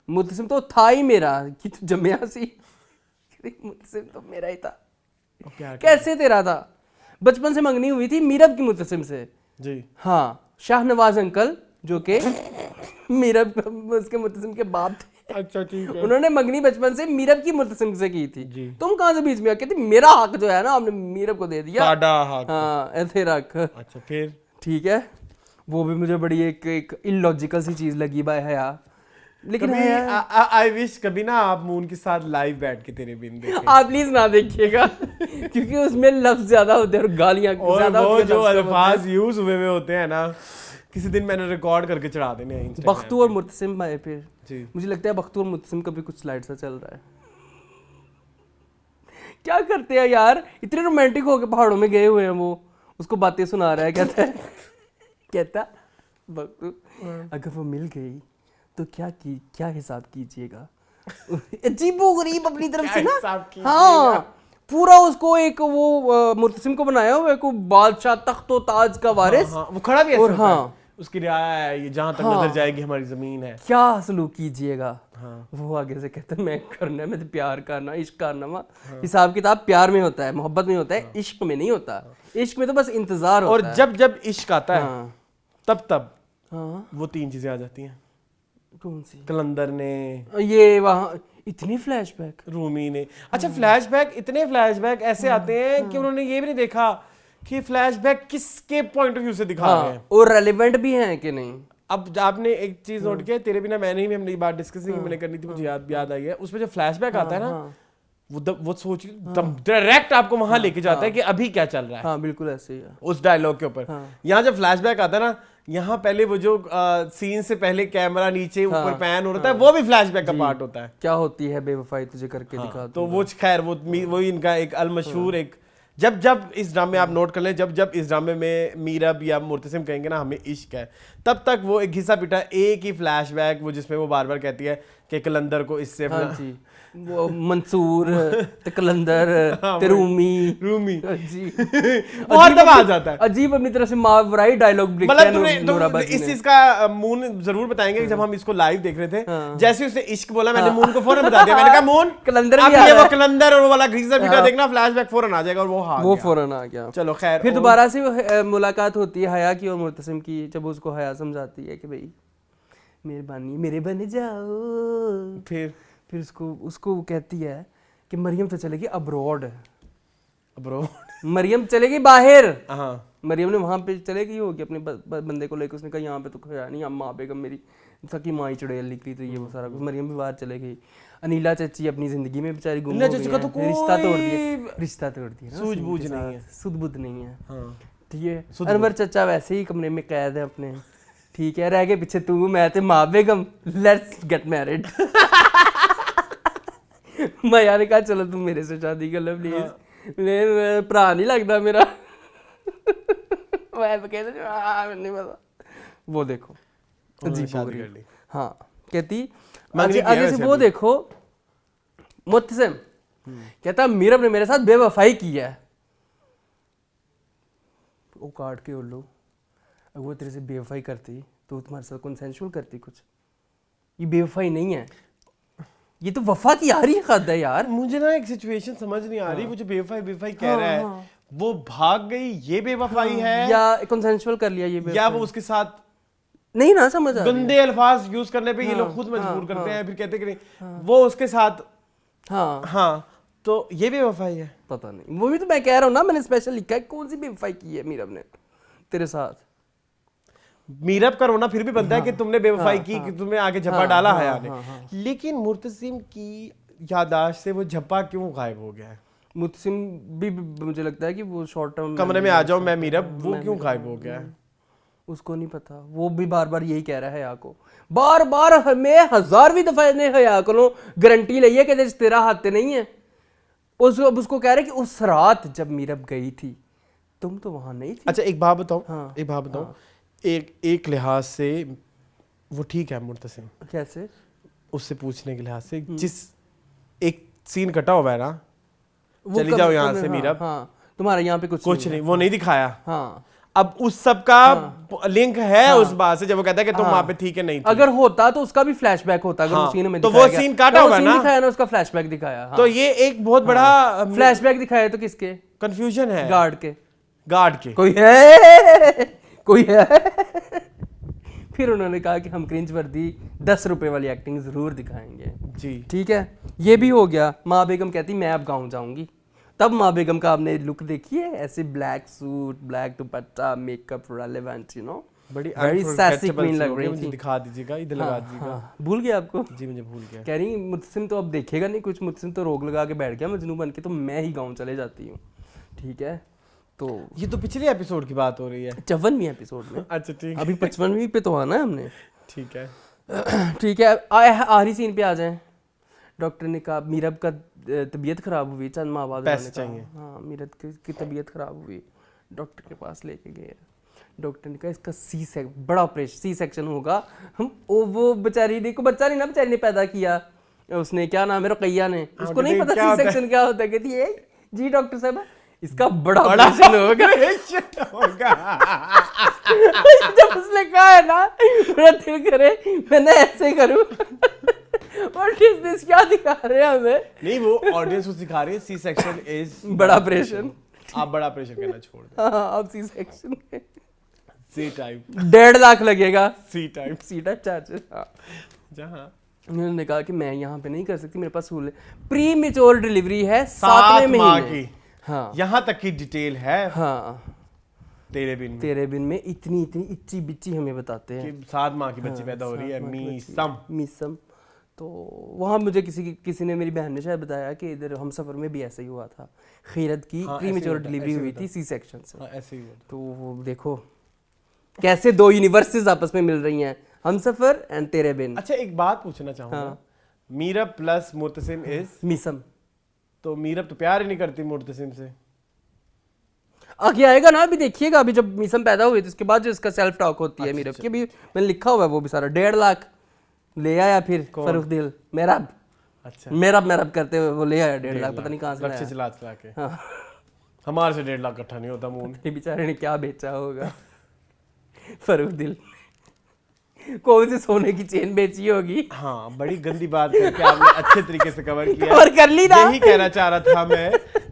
मुतसिम तो था ही मेरा कि तू जम्या सी। मुतसिम तो मेरा ही था। क्या कैसे तेरा था? बचपन से मंगनी हुई थी मीरब की मुतसिम से जी। हाँ, शाहनवाज अंकल जो के मीरब उसके मुतसिम के बाप थे। अच्छा ठीक है। उन्होंने मंगनी बचपन से मीरब की मुतसिम से की थी। जी। तुम कहाँ से बीच में आके? मेरा हक जो है ना आपने मीरब को दे दिया। साडा हक। हाँ, ऐसे रख। अच्छा फिर ठीक है, वो भी मुझे बड़ी एक इलॉजिकल सी चीज लगी भाई हया। लेकिन कभी हया आई विश कभी ना आप मून के साथ लाइव बैठ के तेरे बिन देखें। आप प्लीज ना देखिएगा क्योंकि उसमें लफ्ज ज्यादा होते हैं और गालियां और ज्यादा वो होती हैं, जो लफ्ज कम होते हैं। अल्फाज यूज हुए होते हैं ना, किसी दिन मैंने रिकॉर्ड करके चढ़ा देने हैं Instagram बख्तू और मुतसिम भाई फिर जी। मुझे लगता है बख्तू और मुतसिम का भी कुछ स्लाइड सा चल रहा है। क्या करते हैं यार, इतने रोमांटिक हो के पहाड़ों में गए हुए हैं, वो उसको बातें सुना रहा है। कहता बख्तू अगर वो मिल गई तो क्या हिसाब कीजिएगा। अजीबोगरीब अपनी तरफ से ना। हाँ, पूरा उसको एक वो मुतसिम को बनाया हुआ है को बादशाह तख्तो ताज का वारिस। हाँ, वो खड़ा भी ऐसे और होता है। हाँ, उसकी रियाया है, ये जहाँ तक नजर जाएगी हमारी जमीन है। क्या सलूक कीजिएगा। हाँ। वो आगे से कहता है मैं करना है, मैं तो प्यार करना, इश्क करना। हिसाब किताब प्यार में होता है, मोहब्बत में होता है, इश्क में नहीं होता। इश्क में तो बस इंतजार होता है। और जब जब इश्क आता है हाँ। तब हाँ, वो 3 चीजें आ जाती हैं। कौन सी? कलंदर ने, ये वहाँ इतनी फ्लैशबैक। रूमी ने। अच्छा फ्लैशबैक, इतने फ्लैशबैक ऐसे आते हैं कि उन्होंने ये भी नहीं देखा कि फ्लैशबैक किसके पॉइंट ऑफ व्यू से दिखा रहे हैं। और रेलेवेंट भी हैं कि नहीं। अब आपने एक चीज नोट किया, तेरे बिना मैंने भी हमने ये बात डिस्कसिंग मैंने करनी थी, मुझे याद आई है। उसमें जो फ्लैशबैक आता है ना, वो सोच डायरेक्ट आपको वहां लेके जाता है कि अभी क्या चल रहा है। हाँ बिल्कुल ऐसे ही है। उस डायलॉग के ऊपर। यहाँ जब फ्लैशबैक आता है ना, यहाँ पहले वो जो सीन से पहले कैमरा नीचे ऊपर पैन हो रहा है, वो भी फ्लैशबैक का पार्ट होता है। क्या होती है बेवफाई तुझे करके दिखा। तो वो खैर वो इनका एक अलमशहूर एक जब इस ड्रामे आप नोट कर लें, जब इस ड्रामे में मीरब या मुर्तसिम कहेंगे ना हमें इश्क है, तब तक वो एक घिसा पिटा एक ही फ्लैशबैक, वो जिसमें वो बार बार कहती है कि कलंदर को इससे हाँ जी, वो मंसूर ते कलंदर ते रूमी जी और तब आ जाता है। अजीब अपनी तरह से मावराई डायलॉग मतलब तुमने इस चीज का मून जरूर बताएंगे। जब हम इसको लाइव देख रहे थे, जैसे उसने इश्क बोला, मैंने मून को फौरन बता दिया। मैंने कहा मून कलंदर अब ये वो कलंदर और वो वाला घिसा पिटा देखना, फ्लैशबैक फौरन आ जाएगा। और वो फौरन आ गया। चलो खैर, फिर दोबारा से मुलाकात होती है हया की और मुर्तसिम की, जब उसको हया समझाती है कि भाई मेहरबानी मेरे बन जाओ। फिर उसको कहती है कि मरियम तो चलेगी अब्रॉड। मरियम चलेगी बाहर। हाँ। मरियम ने वहां पे चलेगी होगी अपने बंदे को लेकर। उसने कहा यहाँ पे तो खया नहीं, अम्मा बेगम मेरी सकी माँ ही चुड़ैल निकली, तो ये वो सारा कुछ। मरियम भी बाहर चले गई। अनीला चाची अपनी जिंदगी में बेचारी गुम हो गई है, रिश्ता तोड़ दिया, सूझबूझ नहीं है, सुध-बुध नहीं है। ठीक है, अनवर चाचा वैसे ही कमरे में कैद है अपने। ठीक है, रह गए पीछे तू मैं ते माँ बेगम, लेट्स गेट मैरिड। माया ने कहा चलो तुम मेरे से शादी कर लो प्लीज, मेरा भरा नहीं लगता मेरा। मैं कहते नहीं पता। वो देखो अजीब हो गई। हाँ, कहती आगे से वो देखो मुतसिम कहता मीरब ने मेरे साथ बेवफाई की है। वो काट के उल्लू, अगर वो तेरे से बेवफाई करती तो तुम्हारे साथ कंसेंशुअल करती कुछ। ये बेवफाई नहीं है, ये तो वफा की यारी हद है यार। मुझे ना एक सिचुएशन समझ नहीं आ रही। वो जो बेवफाई कह रहा है, वो भाग गई ये बेवफाई है या कंसेंशुअल कर लिया ये या वो उसके साथ नहीं ना समझ आ गंदे अल्फाज यूज करने पे ये लोग खुद मजबूर करते हैं। फिर कहते कि नहीं वो उसके साथ। हाँ, तो ये बेवफाई है। पता नहीं, वो भी तो मैं कह रहा हूँ ना, मैंने स्पेशल लिखा है कौन सी बेवफाई की है मीरब ने तेरे साथ। मीरब का रोना फिर भी बनता है कि तुमने बेवफाई की, कि तुमने आगे झप्पा डाला हया ने। लेकिन मुर्तसिम की यादाश्त से वो झप्पा क्यों गायब हो गया है? मुतसिम भी मुझे लगता है कि वो शॉर्ट टर्म कमरे में आ जाओ मैं मीरब, वो क्यों गायब हो गया है? उसको नहीं पता। वो भी बार बार यही कह रहा है हया को, बार बार हमें 1000वीं दफा ने हया को गारंटी ली है कि तेरा हाथ नहीं है। उसको कह रहे कि उस रात जब मीरब गई थी तुम तो वहां नहीं थी। अच्छा एक बात बताओ, एक लिहाज से वो ठीक है मुर्तसिम। कैसे? उससे पूछने के लिहाज से, जिस एक सीन कटा हुआ है ना, चली जाओ यहाँ से मीरब, हाँ, तुम्हारे यहाँ पे कुछ नहीं, वो नहीं दिखाया। हाँ, अब उस सब का लिंक है उस बात से, जब वो कहता है कि तुम वहां पे थी कि नहीं थी। अगर होता तो उसका भी फ्लैशबैक होता, अगर उस सीन में तो वो सीन काटा होगा ना, दिखाया ना, उसका फ्लैशबैक दिखाया। तो ये एक बहुत बड़ा फ्लैशबैक दिखाया तो किसके? कंफ्यूजन है, गार्ड के। कोई है फिर उन्होंने कहा कि हम क्रिंज वर्दी 10 रुपए वाली एक्टिंग जरूर दिखाएंगे जी। ठीक है, ये भी हो गया। माँ बेगम कहती मैं अब गाँव जाऊंगी। तब माँ बेगम का आपने लुक देखी है, ऐसे black suit, black dupatta, makeup relevant, you know, बड़ी वेरी सैसी क्वीन लग रही मुझे थी। दिखा दीजिएगा, इधर लगा दीजिएगा। भूल गया आपको? जी मुझे भूल गया। कह रही मुतसिम तो अब देखेगा नहीं कुछ, मुतसिम तो रोक लगा के बैठ गया मजनू बन के, तो मैं ही गाँव चले जाती हूँ। ठीक है, तो ये तो पिछले एपिसोड की बात हो रही है, 54वें एपिसोड में। अच्छा ठीक, अभी 55वीं पे तो आना है हमने। ठीक है ठीक है, आखिरी सीन पे आ जाएं। डॉक्टर ने कहा मीरब का तबीयत खराब हुई, चंद माह बाद पैसे चाहिए। हाँ, मीरब की तबीयत खराब हुई, डॉक्टर के पास लेके गए। डॉक्टर ने कहा इसका बड़ा ऑपरेशन, सी सेक्शन होगा। हम वो बेचारी ने को बच्चा नहीं ना, बेचारी ने पैदा किया, उसने क्या नाम है, रुकैया ने, उसको नहीं पता सी सेक्शन क्या होता है। कहती है जी डॉक्टर साहब इसका बड़ा ऑपरेशन होगा। जब उसने कहा है ना, मेरा दिल करे मैंने ऐसे करूं। What is this? क्या दिखा रहे हैं हमें? नहीं, वो ऑडियंस को सिखा रही है सी सेक्शन इज बड़ा ऑपरेशन। आप बड़ा ऑपरेशन करना छोड़ दो। हाँ, अब सी सेक्शन में सी टाइप 1.5 लाख लगेगा। C type charges. जहाँ उन्होंने कहा कि मैं यहाँ पे नहीं कर सकती, मेरे पास सहूलत, प्री मेच्योर डिलीवरी है 7 7वें माह महीने। की। हाँ यहाँ तक की डिटेल है। हाँ, तेरे बिन में इतनी इच्ची बिच्ची हमें बताते हैं कि 7 माह की बच्ची पैदा हो रही है, मीसम। तो वहाँ मुझे किसी ने, मेरी बहन ने शायद बताया कि इधर हम सफ़र में भी ऐसा ही हुआ था, खीरत की प्रीमेच्योर डिलीवरी हुई थी सी सेक्शन से। ऐसे ही हुआ। तो वो देखो कैसे दो यूनिवर्सिटीज आपस में मिल रही हैं, हम सफ़र एंड तेरे बिन। अच्छा एक बात पूछना चाहूँगा, मीरब प्लस मुर्तसिम इज मीसम। तो मीरब तो प्यार ही नहीं करती मुर्तसिम से। आगे आएगा ना, अभी देखिएगा, अभी जब मीसम पैदा हुई तो उसके बाद जो इसका सेल्फ टॉक होती है मीरब की, अभी मैंने लिखा हुआ है वो भी सारा। 1.5 लाख ले आया फिर फरूख दिल मेरब। अच्छा, मेरब करते हुए वो ले आया 1.5 लाख, पता नहीं कहाँ से रक्षे चला के। हाँ। हमारे से 1.5 लाख इकट्ठा नहीं होता मून। बेचारे ने क्या बेचा होगा फरूख दिल, कौन से सोने की चेन बेची होगी। हाँ, बड़ी गंदी बात करके आपने अच्छे तरीके से कवर किया। कवर कर ली ना। यही कहना चाह रहा था मैं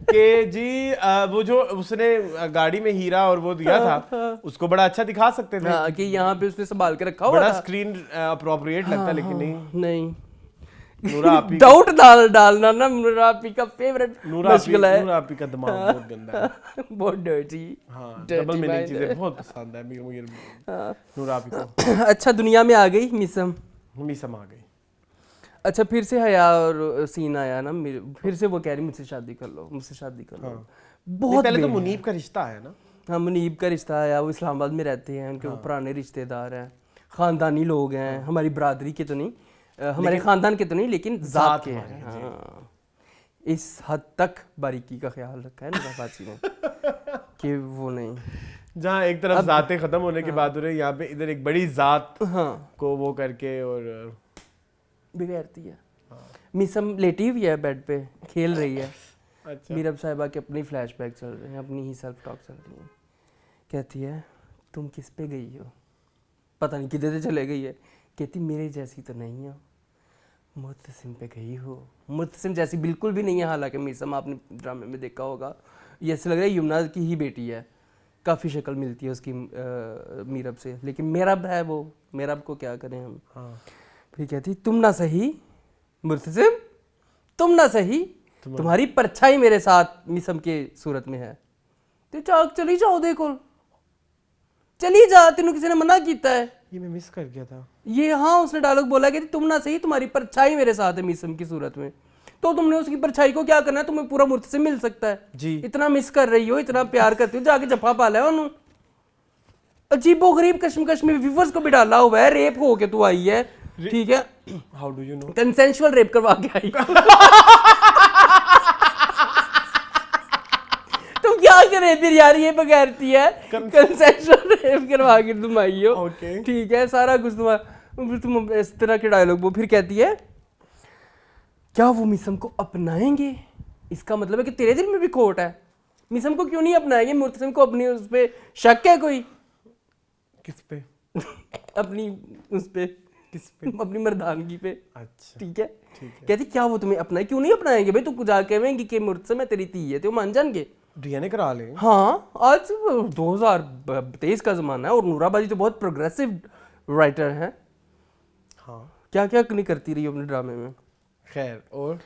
कि जी वो जो उसने गाड़ी में हीरा और वो दिया था, उसको बड़ा अच्छा दिखा सकते थे। हाँ, कि यहाँ पे उसने संभाल के रखा हुआ बड़ा था। स्क्रीन अप्रोप्रिएट लगता, लेकिन नहीं नूरा आपी डाउट डालना ना, नूरा आपी का फेवरेट मुश्किल है। नूरा आपी का दिमाग बहुत गंदा है, बहुत डर्टी। हाँ, डबल मीनिंग चीजें बहुत पसंद है मुझे नूरा आपी को। अच्छा, दुनिया में आ गई मीसम आ गई। अच्छा, फिर से हया और सीन आया ना, फिर से वो कह रही मुझसे शादी कर लो, मुझसे शादी कर लो। बहुत पहले तो मुनीब का रिश्ता है ना। हाँ, मुनीब का रिश्ता आया, वो इस्लामाबाद में रहते हैं, उनके वो पुराने रिश्तेदार हैं, खानदानी लोग हैं, हमारी बरादरी के तो नहीं, हमारे खानदान के तो नहीं, लेकिन जात के हैं। हाँ, इस हद तक बारीकी का ख्याल रखा है नवाबाजी ने कि वो नहीं, जहाँ एक तरफ जातें खत्म होने के बाद यहाँ पे इधर एक बड़ी जात को वो करके और बिगड़ती है। मिसम लेटी हुई है बेड पे, खेल रही है। अच्छा। मीरब साहिबा के अपनी फ्लैशबैक चल रहे हैं, अपनी ही सेल्फ टॉक चल रही है। कहती है तुम किस पे गई हो, पता नहीं किधर से चले गई है। कहती मेरे जैसी तो नहीं हो, मुतसिम पे गई हो। मुतसिम जैसी बिल्कुल भी नहीं है, हालांकि मिसम आपने ड्रामे में देखा होगा, ये ऐसे लग रहा है यमुना की ही बेटी है, काफ़ी शक्ल मिलती है उसकी मीरब से, लेकिन मेरब है वो, मेरब को क्या करें हम। हाँ। फिर कहती तुम ना सही मुर्तसिम, तुम ना सही, तुम्हारी परछाई मेरे साथ मिसम के सूरत में है, तो चली जाओ, देखो चली जा, तेनू किसी ने मना किया है। ये मैं मिस कर गया था ये, हाँ, उसने डायलॉग बोला कि तुम ना सही, तुम्हारी परछाई मेरे साथ है मिसम की सूरत में, तो तुमने उसकी परछाई को क्या करना है, तुम्हें पूरा मुर्तसिम मिल सकता है जी। इतना मिस कर रही हो, इतना प्यार करती हो, जाके जफा पाला है उन्होंने। अजीबो गरीब कश्मकश में व्यूअर्स को भी डाला हुआ है, रेप हो के तू आई है, ठीक है, how do you know, consensual rape करवा के आई। तुम क्या करे फिर यार, ये बगैरती है, कंसेंशुअल रेप करवा के तुम आई हो, ठीक है, सारा कुछ तुम इस तरह के डायलॉग। वो फिर कहती है क्या वो मिसम को अपनाएंगे, इसका मतलब है कि तेरे दिल में भी खोट है, मीसम को क्यों नहीं अपनाएंगे? मुर्तसिम को अपनी उस पे शक है कोई? किस पे? अपनी उस पे, किस पे? अपनी मर्दानगी पे। अच्छा ठीक है, कहती क्या वो तुम्हें अपनाए? क्यों नहीं अपनाएंगे भाई? तू जा कहेंगे कि मुर्तसिम है तेरी ती है तो मान जाएंगे। डीएनए करा ले। हाँ, आज 2023 का जमाना है और नूराबाजी तो बहुत प्रोग्रेसिव राइटर हैं। हाँ क्या क्या नहीं करती रही अपने ड्रामे में। खैर और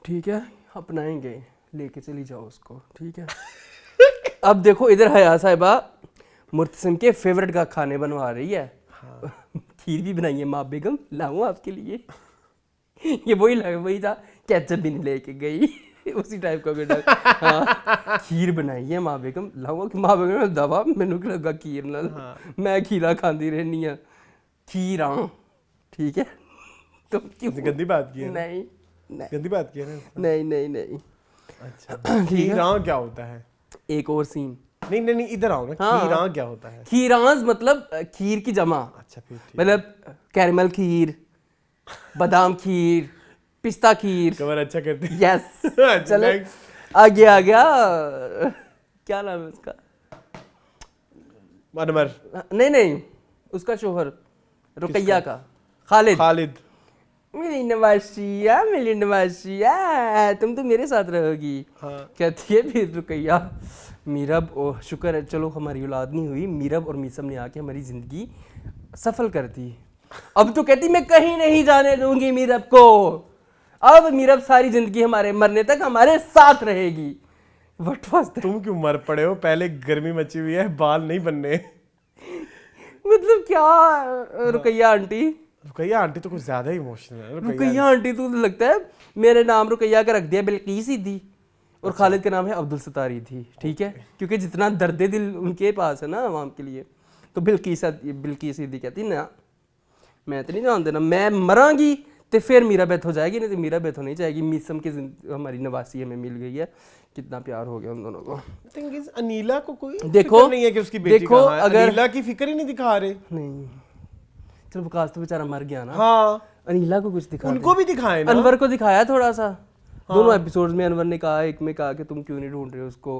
ठीक है, अपनाएंगे, लेके चली जाओ उसको। ठीक है अब देखो इधर हया साहिबा मुर्तसिम के फेवरेट का खाने बनवा रही है। हाँ। खीर भी बनाई है माँ बेगम, लाऊं आपके लिए? ये वही था, केचप भी नहीं लेके गई उसी टाइप का बेटा। हाँ, खीर बनाई है माँ बेगम, लाऊं कि माँ बेगम दवा मैनू की लगा खीर नाल। हाँ। मैं खीरा खाती रहनी है। खीर हाँ ठीक है तो क्यों गंदी बात की है? नहीं गंदी बात की है ना? नहीं। अच्छा खीरां क्या होता है? एक और सीन। नहीं इधर आओ ना। हाँ। खीरां क्या होता है? खीरांस मतलब खीर की जमा। अच्छा फिर ठीक। मतलब कैरमल खीर, बादाम खीर, पिस्ता खीर। कवर अच्छा करती है। यस चलो आ गया क्या नाम है उसका? अनवर। नहीं उसका शोहर रुकैया का खालिद। मेरी नवाशिया तुम तो मेरे साथ रहोगी। हाँ। कहती है फिर रुकैया मीरब, ओ शुक्र है चलो हमारी औलाद नहीं हुई, मीरब और मीसम ने आके हमारी जिंदगी सफल कर दी। अब तो कहती मैं कहीं नहीं जाने दूंगी मीरब को, अब मीरब सारी जिंदगी हमारे मरने तक हमारे साथ रहेगी। What was that? तुम क्यों मर पड़े हो? पहले गर्मी मची हुई है, बाल नहीं बनने। मतलब क्या रुकैया आंटी? रुकैया आंटी तो कुछ ज्यादा ही इमोशनल है। रुकैया आंटी तो लगता है मेरे नाम रुकैया का रख दिया बिल्कीस ही थी और खालिद का नाम है अब्दुल सतारी थी। ठीक है, क्योंकि जितना दर्द दिल उनके पास है ना आवाम के लिए, तो बिल्कीस ही थी। कहती ना मैं तो नहीं जान देना, मैं मरांगी तो फिर मीरा बेथ हो जाएगी, नहीं तो मीरा बेथ हो नहीं जाएगी। मीसम की हमारी नवासी हमें मिल गई है, कितना प्यार हो गया उन दोनों को। अनीला को कोई देखो फिक्र नहीं है कि उसकी बेटी देखो कहाँ है। अगर अनीला की फिक्र ही नहीं दिखा रहे। नहीं चलो वकास तो बेचारा मर गया ना। हाँ अनीला को कुछ दिखा, उनको भी दिखाए ना। अनवर को दिखाया थोड़ा सा। हाँ। दोनों एपिसोड्स में अनवर ने कहा, एक में कहा कि तुम क्यों नहीं ढूंढ रहे हो उसको?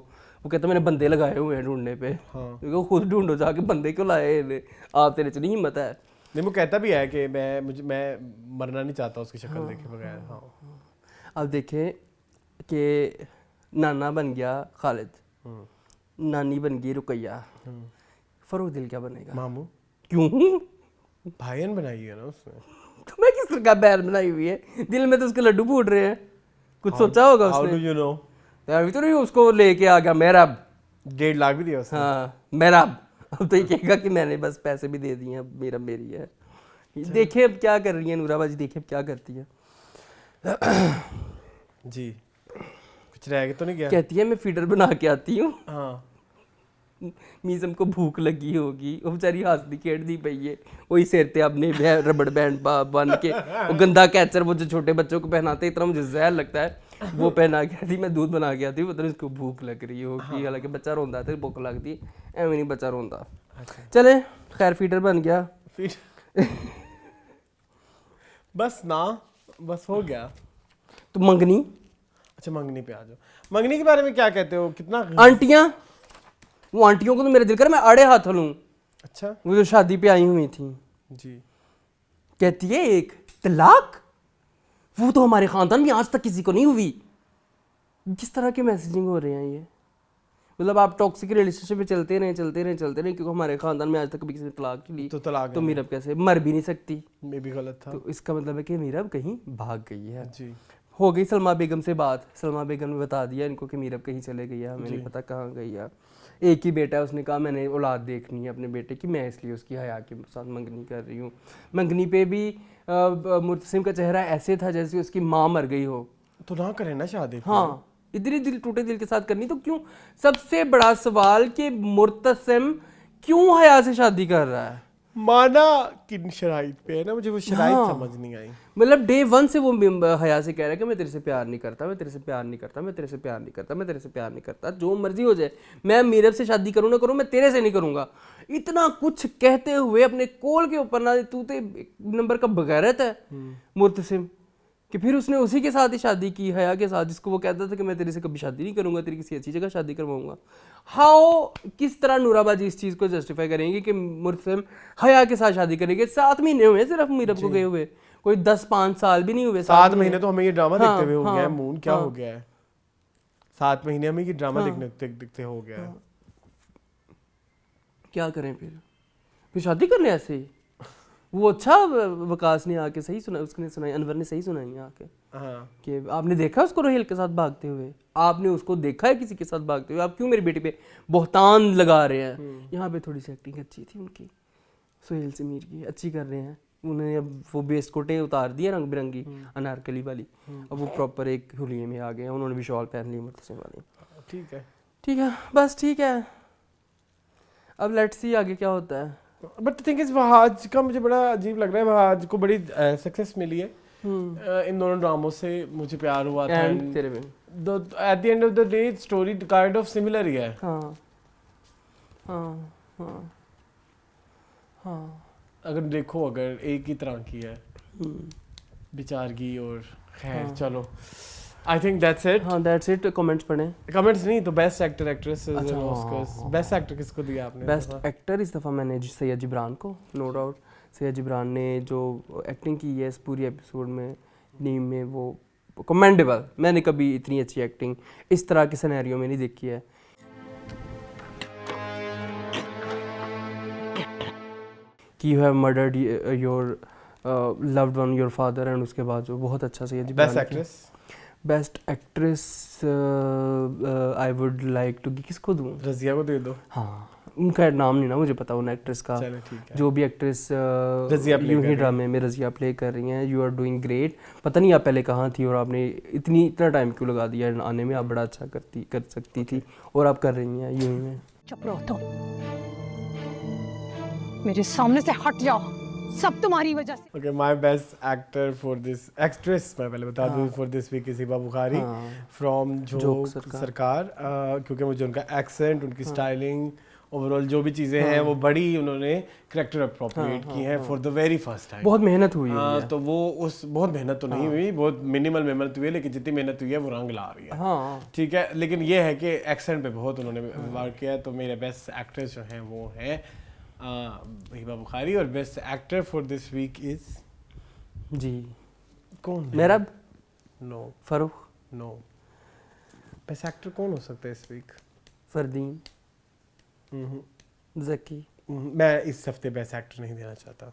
वो कहता मैंने बंदे लगाए हुए हैं ढूंढने पे। हाँ। खुद ढूंढो जाके, बंदे क्यों लाए? आप तेरे च नहीं हिम्मत है। नहीं वो कहता भी है कि मैं मरना नहीं चाहता उसकी शक्ल देखे बगैर। हाँ। अब देखें कि नाना बन गया खालिद, नानी बन गई रुकैया, फरूख दिल क्या बनेगा? मामू। क्यों? भाईन बनाई है ना उसने। तो मैं किस तरह का बहन बनाई हुई है? दिल में तो उसके लड्डू फूट रहे हैं। कुछ सोचा होगा उसने। How do you know? अभी तो नहीं उसको लेके आ गया मेहराब, 1.5 लाख भी दिया उसने। हाँ मेहराब। अब तो ये कहेगा कि मैंने बस पैसे भी दे दिए, अब मेरा मेरी है। देखिए अब क्या कर रही है नूराबाजी, देखिए अब क्या करती है। जी कुछ रह गया तो नहीं गया? कहती है मैं फीडर बना के आती हूँ। हाँ मीज़म को भूख लगी होगी, वो बेचारी हंसदी खेड़ती पई है, वही सिर पे अपने रबड़ बैंड बन के वो गंदा कैचर वो जो छोटे बच्चों को पहनाते इतना मुझे जहर लगता है, वो पहना के आती, मैं दूध बना के आती हूँ, पता नहीं उसको भूख लग रही होगी। हालांकि बच्चा रोंदा तो भूख लगती, एवं नहीं बच्चा रोंदा। चले खैर फीडर बन गया। बस ना, बस हो गया। तो मंगनी, अच्छा मंगनी पे आ जाओ। मंगनी के बारे में क्या कहते हो? कितना आंटियां, वो आंटियों को तो मेरे दिल कर मैं आड़े हाथ लूं। अच्छा वो जो शादी पे आई हुई थी जी, कहती है एक तलाक, वो तो हमारे खानदान में आज तक किसी को नहीं हुई। किस तरह के मैसेजिंग हो रहे हैं ये? मतलब आप टॉक्सिक रिलेशनशिप में चलते रहे क्योंकि हमारे खानदान में आज तक कभी किसी ने तलाक की ली, तो तलाक तो मीरब कैसे मर भी नहीं सकती? मैं भी गलत था। तो इसका मतलब है कि मीरब कहीं भाग गई है। जी हो गई सलमा बेगम से बात, सलमा बेगम ने बता दिया इनको कि मीरब कहीं चले गई है, हमें नहीं पता कहाँ गई है। एक ही बेटा है, उसने कहा मैंने औलाद देखनी है अपने बेटे की, मैं इसलिए उसकी हया के साथ मंगनी कर रही हूँ। मंगनी पे भी मुर्तसिम का चेहरा ऐसे था जैसे उसकी माँ मर गई हो। तो ना करें ना शादी। हाँ इधर ही दिल टूटे दिल के साथ करनी, तो क्यों? सबसे बड़ा सवाल कि मुर्तसिम क्यों हया से शादी कर रहा है? माना किन शराइत पे है ना, मुझे वो शराइत समझ नहीं आई। मतलब डे 1 से वो हया से कह रहा है कि मैं तेरे से प्यार नहीं करता, मैं तेरे से प्यार नहीं करता, मैं तेरे से प्यार नहीं करता, मैं तेरे से प्यार नहीं करता, जो मर्जी हो जाए, मैं मीरब से शादी करूँ ना करूँ, मैं तेरे से नहीं करूँगा। इतना कुछ कहते हुए अपने कोल के ऊपर ना, तू तो नंबर का बगैरत है मुर्तसिम। कि फिर उसने उसी के साथ ही शादी की, हया के साथ, जिसको वो कहता था कि मैं तेरे से कभी शादी नहीं करूंगा, तेरी किसी अच्छी जगह शादी करवाऊंगा। हाउ, किस तरह नूराबाजी इस चीज़ को जस्टिफाई करेंगे कि मुर्तसिम हया के साथ शादी करेंगे? 7 महीने हुए सिर्फ मीरब को गए हुए, कोई 10-5 साल भी नहीं हुए। 7 महीने तो हमें ये ड्रामा हाँ, देखते हुए हो हाँ, गया है मून, क्या हाँ। हो गया है? 7 महीने हमें ये ड्रामा हाँ। देखते हो गया है। क्या करें फिर शादी कर ले ऐसे ही। वो अच्छा वकास ने आके सही सुना, उसने सुनाई, अनवर ने सही सुनाई आके हाँ कि आपने देखा उसको रोहेल के साथ भागते हुए, आपने उसको देखा है किसी के साथ भागते हुए, आप क्यों मेरी बेटी पे बहतान लगा रहे हैं? यहाँ पे थोड़ी सी एक्टिंग अच्छी थी उनकी, सोहेल समीर की अच्छी कर रहे हैं। उन्होंने अब वो बेस्ट कोटें उतार दी है रंग बिरंगी अनारकली वाली, अब वो प्रॉपर एक हुलिये में आ गए हैं। उन्होंने भी शॉल पहन ली मुर्तसिम वाली। ठीक है, ठीक है, बस ठीक है, अब लेट्स सी आगे क्या होता है। बट थिंक इज वहाज का मुझे बड़ा अजीब लग रहा है। वहाज को बड़ी सक्सेस मिली है इन दोनों ड्रामों से, मुझे प्यार हुआ था। एंड तेरे में at the end of the day story kind of similar ही है। हाँ हाँ हाँ हाँ, अगर देखो अगर एक ही तरह की है बेचारगी और खैर चलो, आई थिंक दैट्स इट। हाँ दैट्स इट। कमेंट्स पढ़ें। कमेंट्स नहीं तो बेस्ट एक्टर एक्ट्रेस अच्छा, ऑस्कर्स। बेस्ट एक्टर किसको दिया आपने? बेस्ट एक्टर इस दफ़ा मैंने सैयद जिब्रान को, नो डाउट। सैयद जिब्रान ने जो एक्टिंग की है इस पूरी एपिसोड में, नीम में, वो कमेंडेबल। मैंने कभी इतनी अच्छी एक्टिंग इस तरह के सिनेरियो में नहीं देखी है। कि you have murdered your loved one, your father, and उसके बाद जो बहुत अच्छा Syed Jibran. Best actress? Best actress I would like to, किसको दूँ? रज़िया को दे दो। हाँ, उनका नाम नहीं ना मुझे पता उन एक्ट्रेस का। चलो ठीक है। जो भी एक्ट्रेस यूं ही ड्रामे में रज़िया प्ले कर रही हैं, यू आर डूइंग ग्रेट। पता नहीं आप पहले कहाँ थी और आपने इतना टाइम क्यों लगा दिया आने में? आप बड़ा अच्छा कर सकती थी और आप कर रही हैं यूं ही में। चुप रहो तुम, मेरे सामने से हट जाओ, सब तुम्हारी वजह से। Okay, my best actor for this actress मैं पहले बता दूं for this week is Hiba Bukhari from Jhok Sarkar, क्योंकि मुझे उनका एक्सेंट, उनकी स्टाइलिंग, ओवरऑल जो भी चीज़ें हैं वो बड़ी उन्होंने करेक्टर अप्रोप्रिएट की हैं for the very first time. बहुत मेहनत हुई है। तो वो उस बहुत मेहनत तो नहीं हुई, बहुत मिनिमल मेहनत हुई है, लेकिन जितनी मेहनत हुई है वो रंग ला रही है। हाँ ठीक है, लेकिन ये है कि एक्सेंट पे बहुत उन्होंने वर्क किया है। तो मेरे बेस्ट एक्ट्रेस जो हैं वो हैं हिबा बुखारी, और best actor for this week is जी कौन? Mehrab? No. Farrukh? No. Best actor कौन हो सकता है इस वीक? फरदीन? ज़की? मैं इस हफ्ते बेस्ट एक्टर नहीं देना चाहता।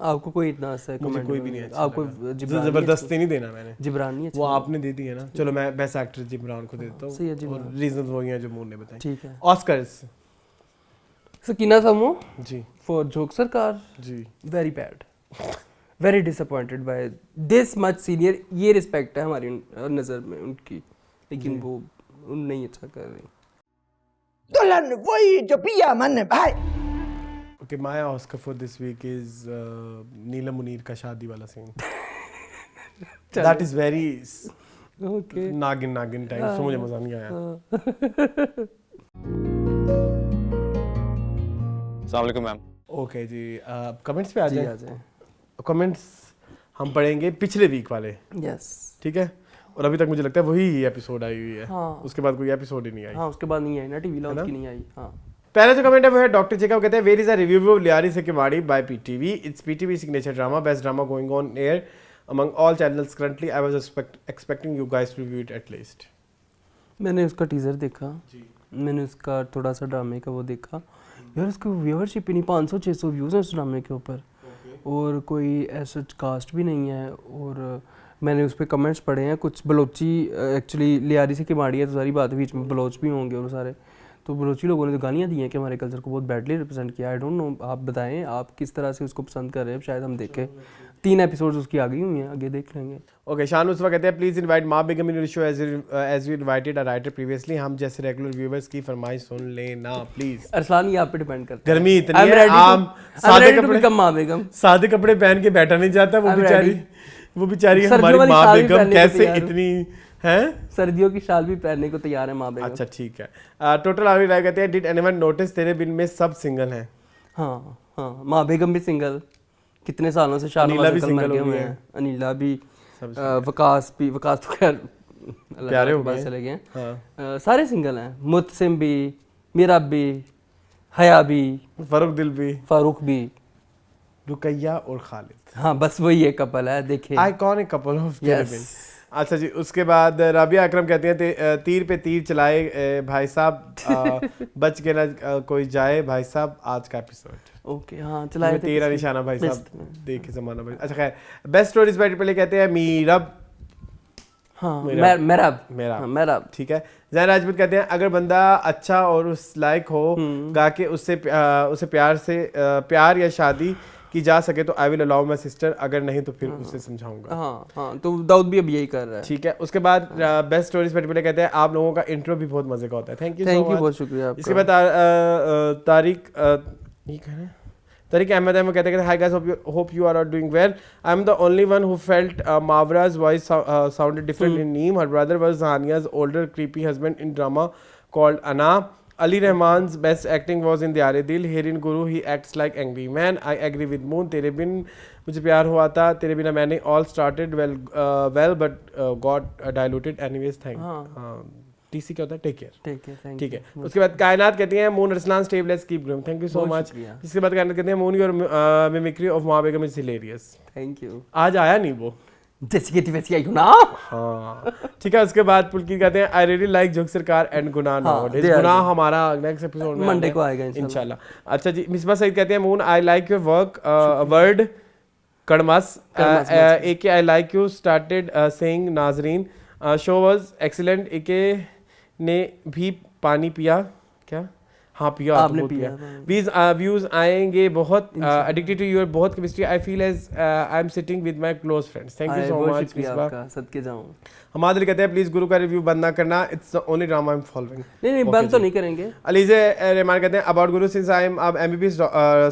आपको कोई इतना सा मुझे कोई भी नहीं अच्छा आपको लगा। जबरदस्ती नहीं देना मैंने। जिब्रान नहीं अच्छा? वो आपने दे दी है ना। चलो मैं बेस्ट एक्टर जिब्रान को देता हूँ, और रीजंस वही हैं जो मून ने बताए। ठीक है। ऑस्कर्स सकीना समो जी फॉर जोक सरकार जी, very bad, very disappointed by this much senior. ये रिस्पेक्ट है हमारी नज़र में उनकी, लेकिन वो नहीं अच्छा कर रही। दुल्हन वही जो Piya Man Bhaye. Okay, my Oscar for this week is Neelam Munir का शादी वाला सीन। That is very okay Naagin type, so मुझे मजा नहीं आया। अस्सलाम वालेकुम मैम। ओके जी, कमेंट्स पे आ जी जाए। आ जाए। कमेंट्स हम पढ़ेंगे पिछले वीक वाले, यस। ठीक है? और अभी तक मुझे लगता है वही एपिसोड आई हुई है। हाँ। उसके बाद कोई एपिसोड ही नहीं आई। हाँ, उसके बाद नहीं आई ना, टीवी लॉन्च की नहीं आई। हाँ, पहला जो कमेंट है वो है डॉक्टर जेकब, कहते हैं where is a review of Lyari से Kiwari by PTV. It's PTV signature drama, best drama going on air among all channels currently. I was expecting you guys to review it at least. मैंने उसका teaser देखा, मैंने उसका थोड़ा सा ड्रामे का वो देखा। यार उसकी व्यूअरशिप ही नहीं, 500-600 व्यूज़ हैं उस ड्रामे के ऊपर, और कोई ऐसा कास्ट भी नहीं है। और मैंने उस पर कमेंट्स पढ़े हैं, कुछ बलोची, एक्चुअली लियारी से किमाड़ी है तो सारी बात बीच में बलोच भी होंगे, और सारे तो बलोची लोगों ने तो गालियाँ दी हैं कि हमारे कल्चर को बहुत बैडली रिप्रेजेंट किया। आई डोंट नो, आप बताएं आप किस तरह से उसको पसंद कर रहे हैं, शायद हम देखें। 3 एपिसोड्स उसकी आ गई हुई हैं, आगे देख लेंगे। ओके, शान उसवा कहते हैं please invite Maa Begum in your show as you invited a writer previously. हम जैसे रेगुलर व्यूअर्स की फरमाइश सुन लेना प्लीज। अरसलान, ये आप पे डिपेंड करता है। गर्मी इतनी है, आम सादे कपड़े पहन के बैठा नहीं जाता। वो बेचारी हमारी माँ बेगम कैसे इतनी हैं? सर्दियों की शाल भी पहनने को तैयार है माँ बेगम। अच्छा ठीक है। टोटल आवी राय कहते हैं डिड एनीवन नोटिस तेरे बिल में सब सिंगल हैं? हाँ हाँ, माँ बेगम भी सिंगल, कितने सालों से शाल अनीला भी सिंगल हो गई है। अनीला भी वकास तो खैर प्यारे हो गए चले गए हैं। हाँ। सारे सिंगल हैं, मुतसिम भी, मीरा भी, हया भी, फारूक भी, रुकैया और खालिद। हाँ बस वही एक कपल है, देखिए आइकॉनिक कपल ऑफ कैरेबियन। अच्छा जी, उसके बाद राबिया अकरम कहती हैं तीर पे तीर चलाए भाई साहब, बच के ना कोई जाए भाई साहब आज का एपिसोड। ओके हाँ चलाए थे तेरा निशाना भाई साहब, देखे जमाना भाई। अच्छा खैर, बेस्ट स्टोरीज बैठ पे कहते हैं मीरब, हाँ मेरा ठीक है। जैन राजपूत कहते हैं अगर बंदा अच्छा और उस लायक हो गा के उससे प्यार या शादी की जा सके तो I will allow my sister, अगर नहीं तो फिर उसे समझाऊंगा। हाँ तो दाऊद भी अब यही कर रहा है। ठीक है। उसके बाद बेस्ट स्टोरीज पर्टिकुलर कहते हैं आप लोगों का इंट्रो भी बहुत मजे का होता है, थैंक यू बहुत शुक्रिया आपका। इसके बाद तारिक अहमद है, वो कहते हैं hi guys, hope you are doing well, I am the only one who felt Mawra's voice sounded different in Neem, her brother was Hania's older creepy husband in drama called Ana. Ali Rahman's best acting was in Diyare Dil. Here in Guru he acts like angry man. I agree with Moon. तेरे बिन मुझे प्यार हुआ था, तेरे बिना मैंने all started well but got diluted anyways. Thank TC क्या होता है, टेक केयर। ठीक है। उसके बाद कायनात कहती हैं moon Arsalan stay blessed keep growing, thank you so much. इसके बाद कायनात कहती हैं मून योर मिमिक्री ऑफ माँ बेगम इज हिलेरियस, थैंक यू। आज आया नहीं वो जैसी कहती वैसी आई हो ना। हाँ ठीक है। उसके बाद पुलकित कहते हैं आई रियली लाइक जोग सरकार एंड गुनाह नाउडेज, गुनाह हमारा नेक्स्ट एपिसोड में मंडे को आएगा इंशाल्लाह। अच्छा जी, मिसबा सईद कहते हैं moon I like your work वर्ड कड़मस AK I like you started saying Nazreen show was excellent, AK ने भी पानी पिया क्या, हाँ पिया आपने पिया। व्यूज आएंगे बहुत, एडिक्टेड टू योर बहुत chemistry, I feel as I am sitting with my close friends, thank you so much. सदके जाऊं। हमाद अली कहते हैं प्लीज गुरु का रिव्यू बंद ना करना, it's the only drama I am following. नहीं बंद तो नहीं करेंगे। अलीजे रहमान कहते हैं about Guru since I am MBBS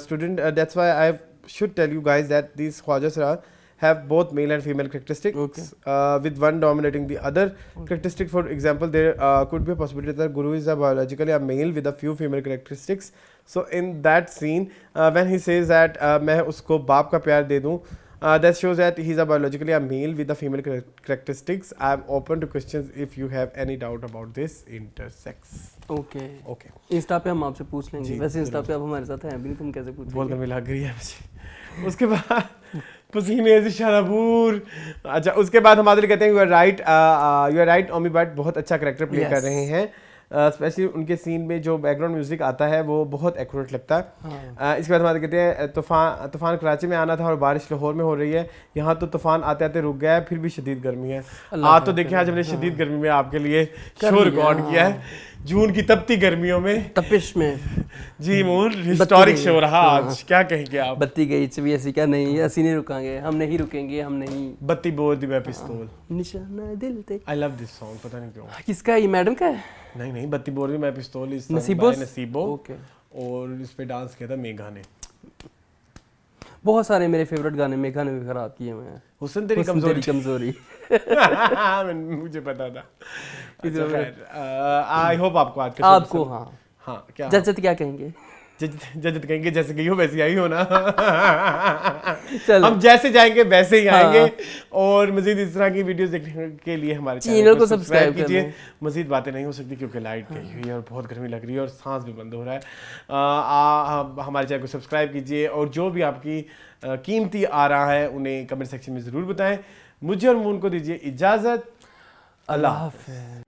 student that's why I should tell you guys that these Khwaja Sara have both male and female characteristics, with one dominating the other characteristic. For example, there could be a possibility that Guru is biologically a male with a few female characteristics. So in that scene, when he says that मैं उसको बाप का प्यार दे दूँ, that shows that he is a biologically a male with the female characteristics. I am open to questions if you have any doubt about this intersex. Okay Insta पे हम आपसे पूछ लेंगे, वैसे इंस्टा पे आप हमारे साथ हैं भी नहीं, तुम कैसे पूछ बहुत गर्मी लग रही है मुझे। उसके बाद पसीने से शराबूर। अच्छा उसके बाद हमारे कहते हैं you are right Omi but बहुत अच्छा कैरेक्टर प्ले कर रहे हैं, स्पेशली उनके सीन में जो बैकग्राउंड म्यूजिक आता है वो बहुत एक्यूरेट लगता है। इसके बाद हमारे कहते हैं तूफान कराची में आना था और बारिश लाहौर में हो रही है, यहाँ तो तूफान आते आते रुक गया है, फिर भी शदीद गर्मी है। आज तो देखिए आज हमने शदीद गर्मी में आपके लिए शो रिकॉर्ड किया है, जून की तपती गर्मियों में, तपिश में जी मून हिस्टोरिक शो रहा आज, क्या कहेंगे आप? बत्ती गई भी ऐसी क्या नहीं, ऐसी नहीं रुकांगे, हम नहीं रुकेंगे, हम नहीं। बत्ती बोल दी मैं पिस्तौल, निशाना दिल पे। आई लव दिस सॉन्ग, पता नहीं क्यों। किसका है ये, मैडम का है? नहीं बत्ती बोल दी मैं पिस्तौल, इस नसीबो ओके। और इस पे डांस किया था मेघा ने। बहुत सारे मेरे फेवरेट गाने मेघा ने भी खराब किए हुए हैं। हुस्न तेरी कमजोरी मुझे पता था। आई होप आपको आज का आपको हाँ क्या जजत क्या कहेंगे? जजत कहेंगे जैसे गई हो वैसे आई हो ना। हम जैसे जाएंगे वैसे ही आएंगे। और मजीद इस तरह की वीडियोस देखने के लिए हमारे चैनल को सब्सक्राइब कीजिए। मजीद बातें नहीं हो सकती क्योंकि लाइट गई हुई है और बहुत गर्मी लग रही है और सांस भी बंद हो रहा है। हमारे चैनल को सब्सक्राइब कीजिए और जो भी आपकी कीमती आ रहा है उन्हें कमेंट सेक्शन में ज़रूर बताएं। मुझे और मून को दीजिए इजाज़त, अल्लाह हाफ़िज़।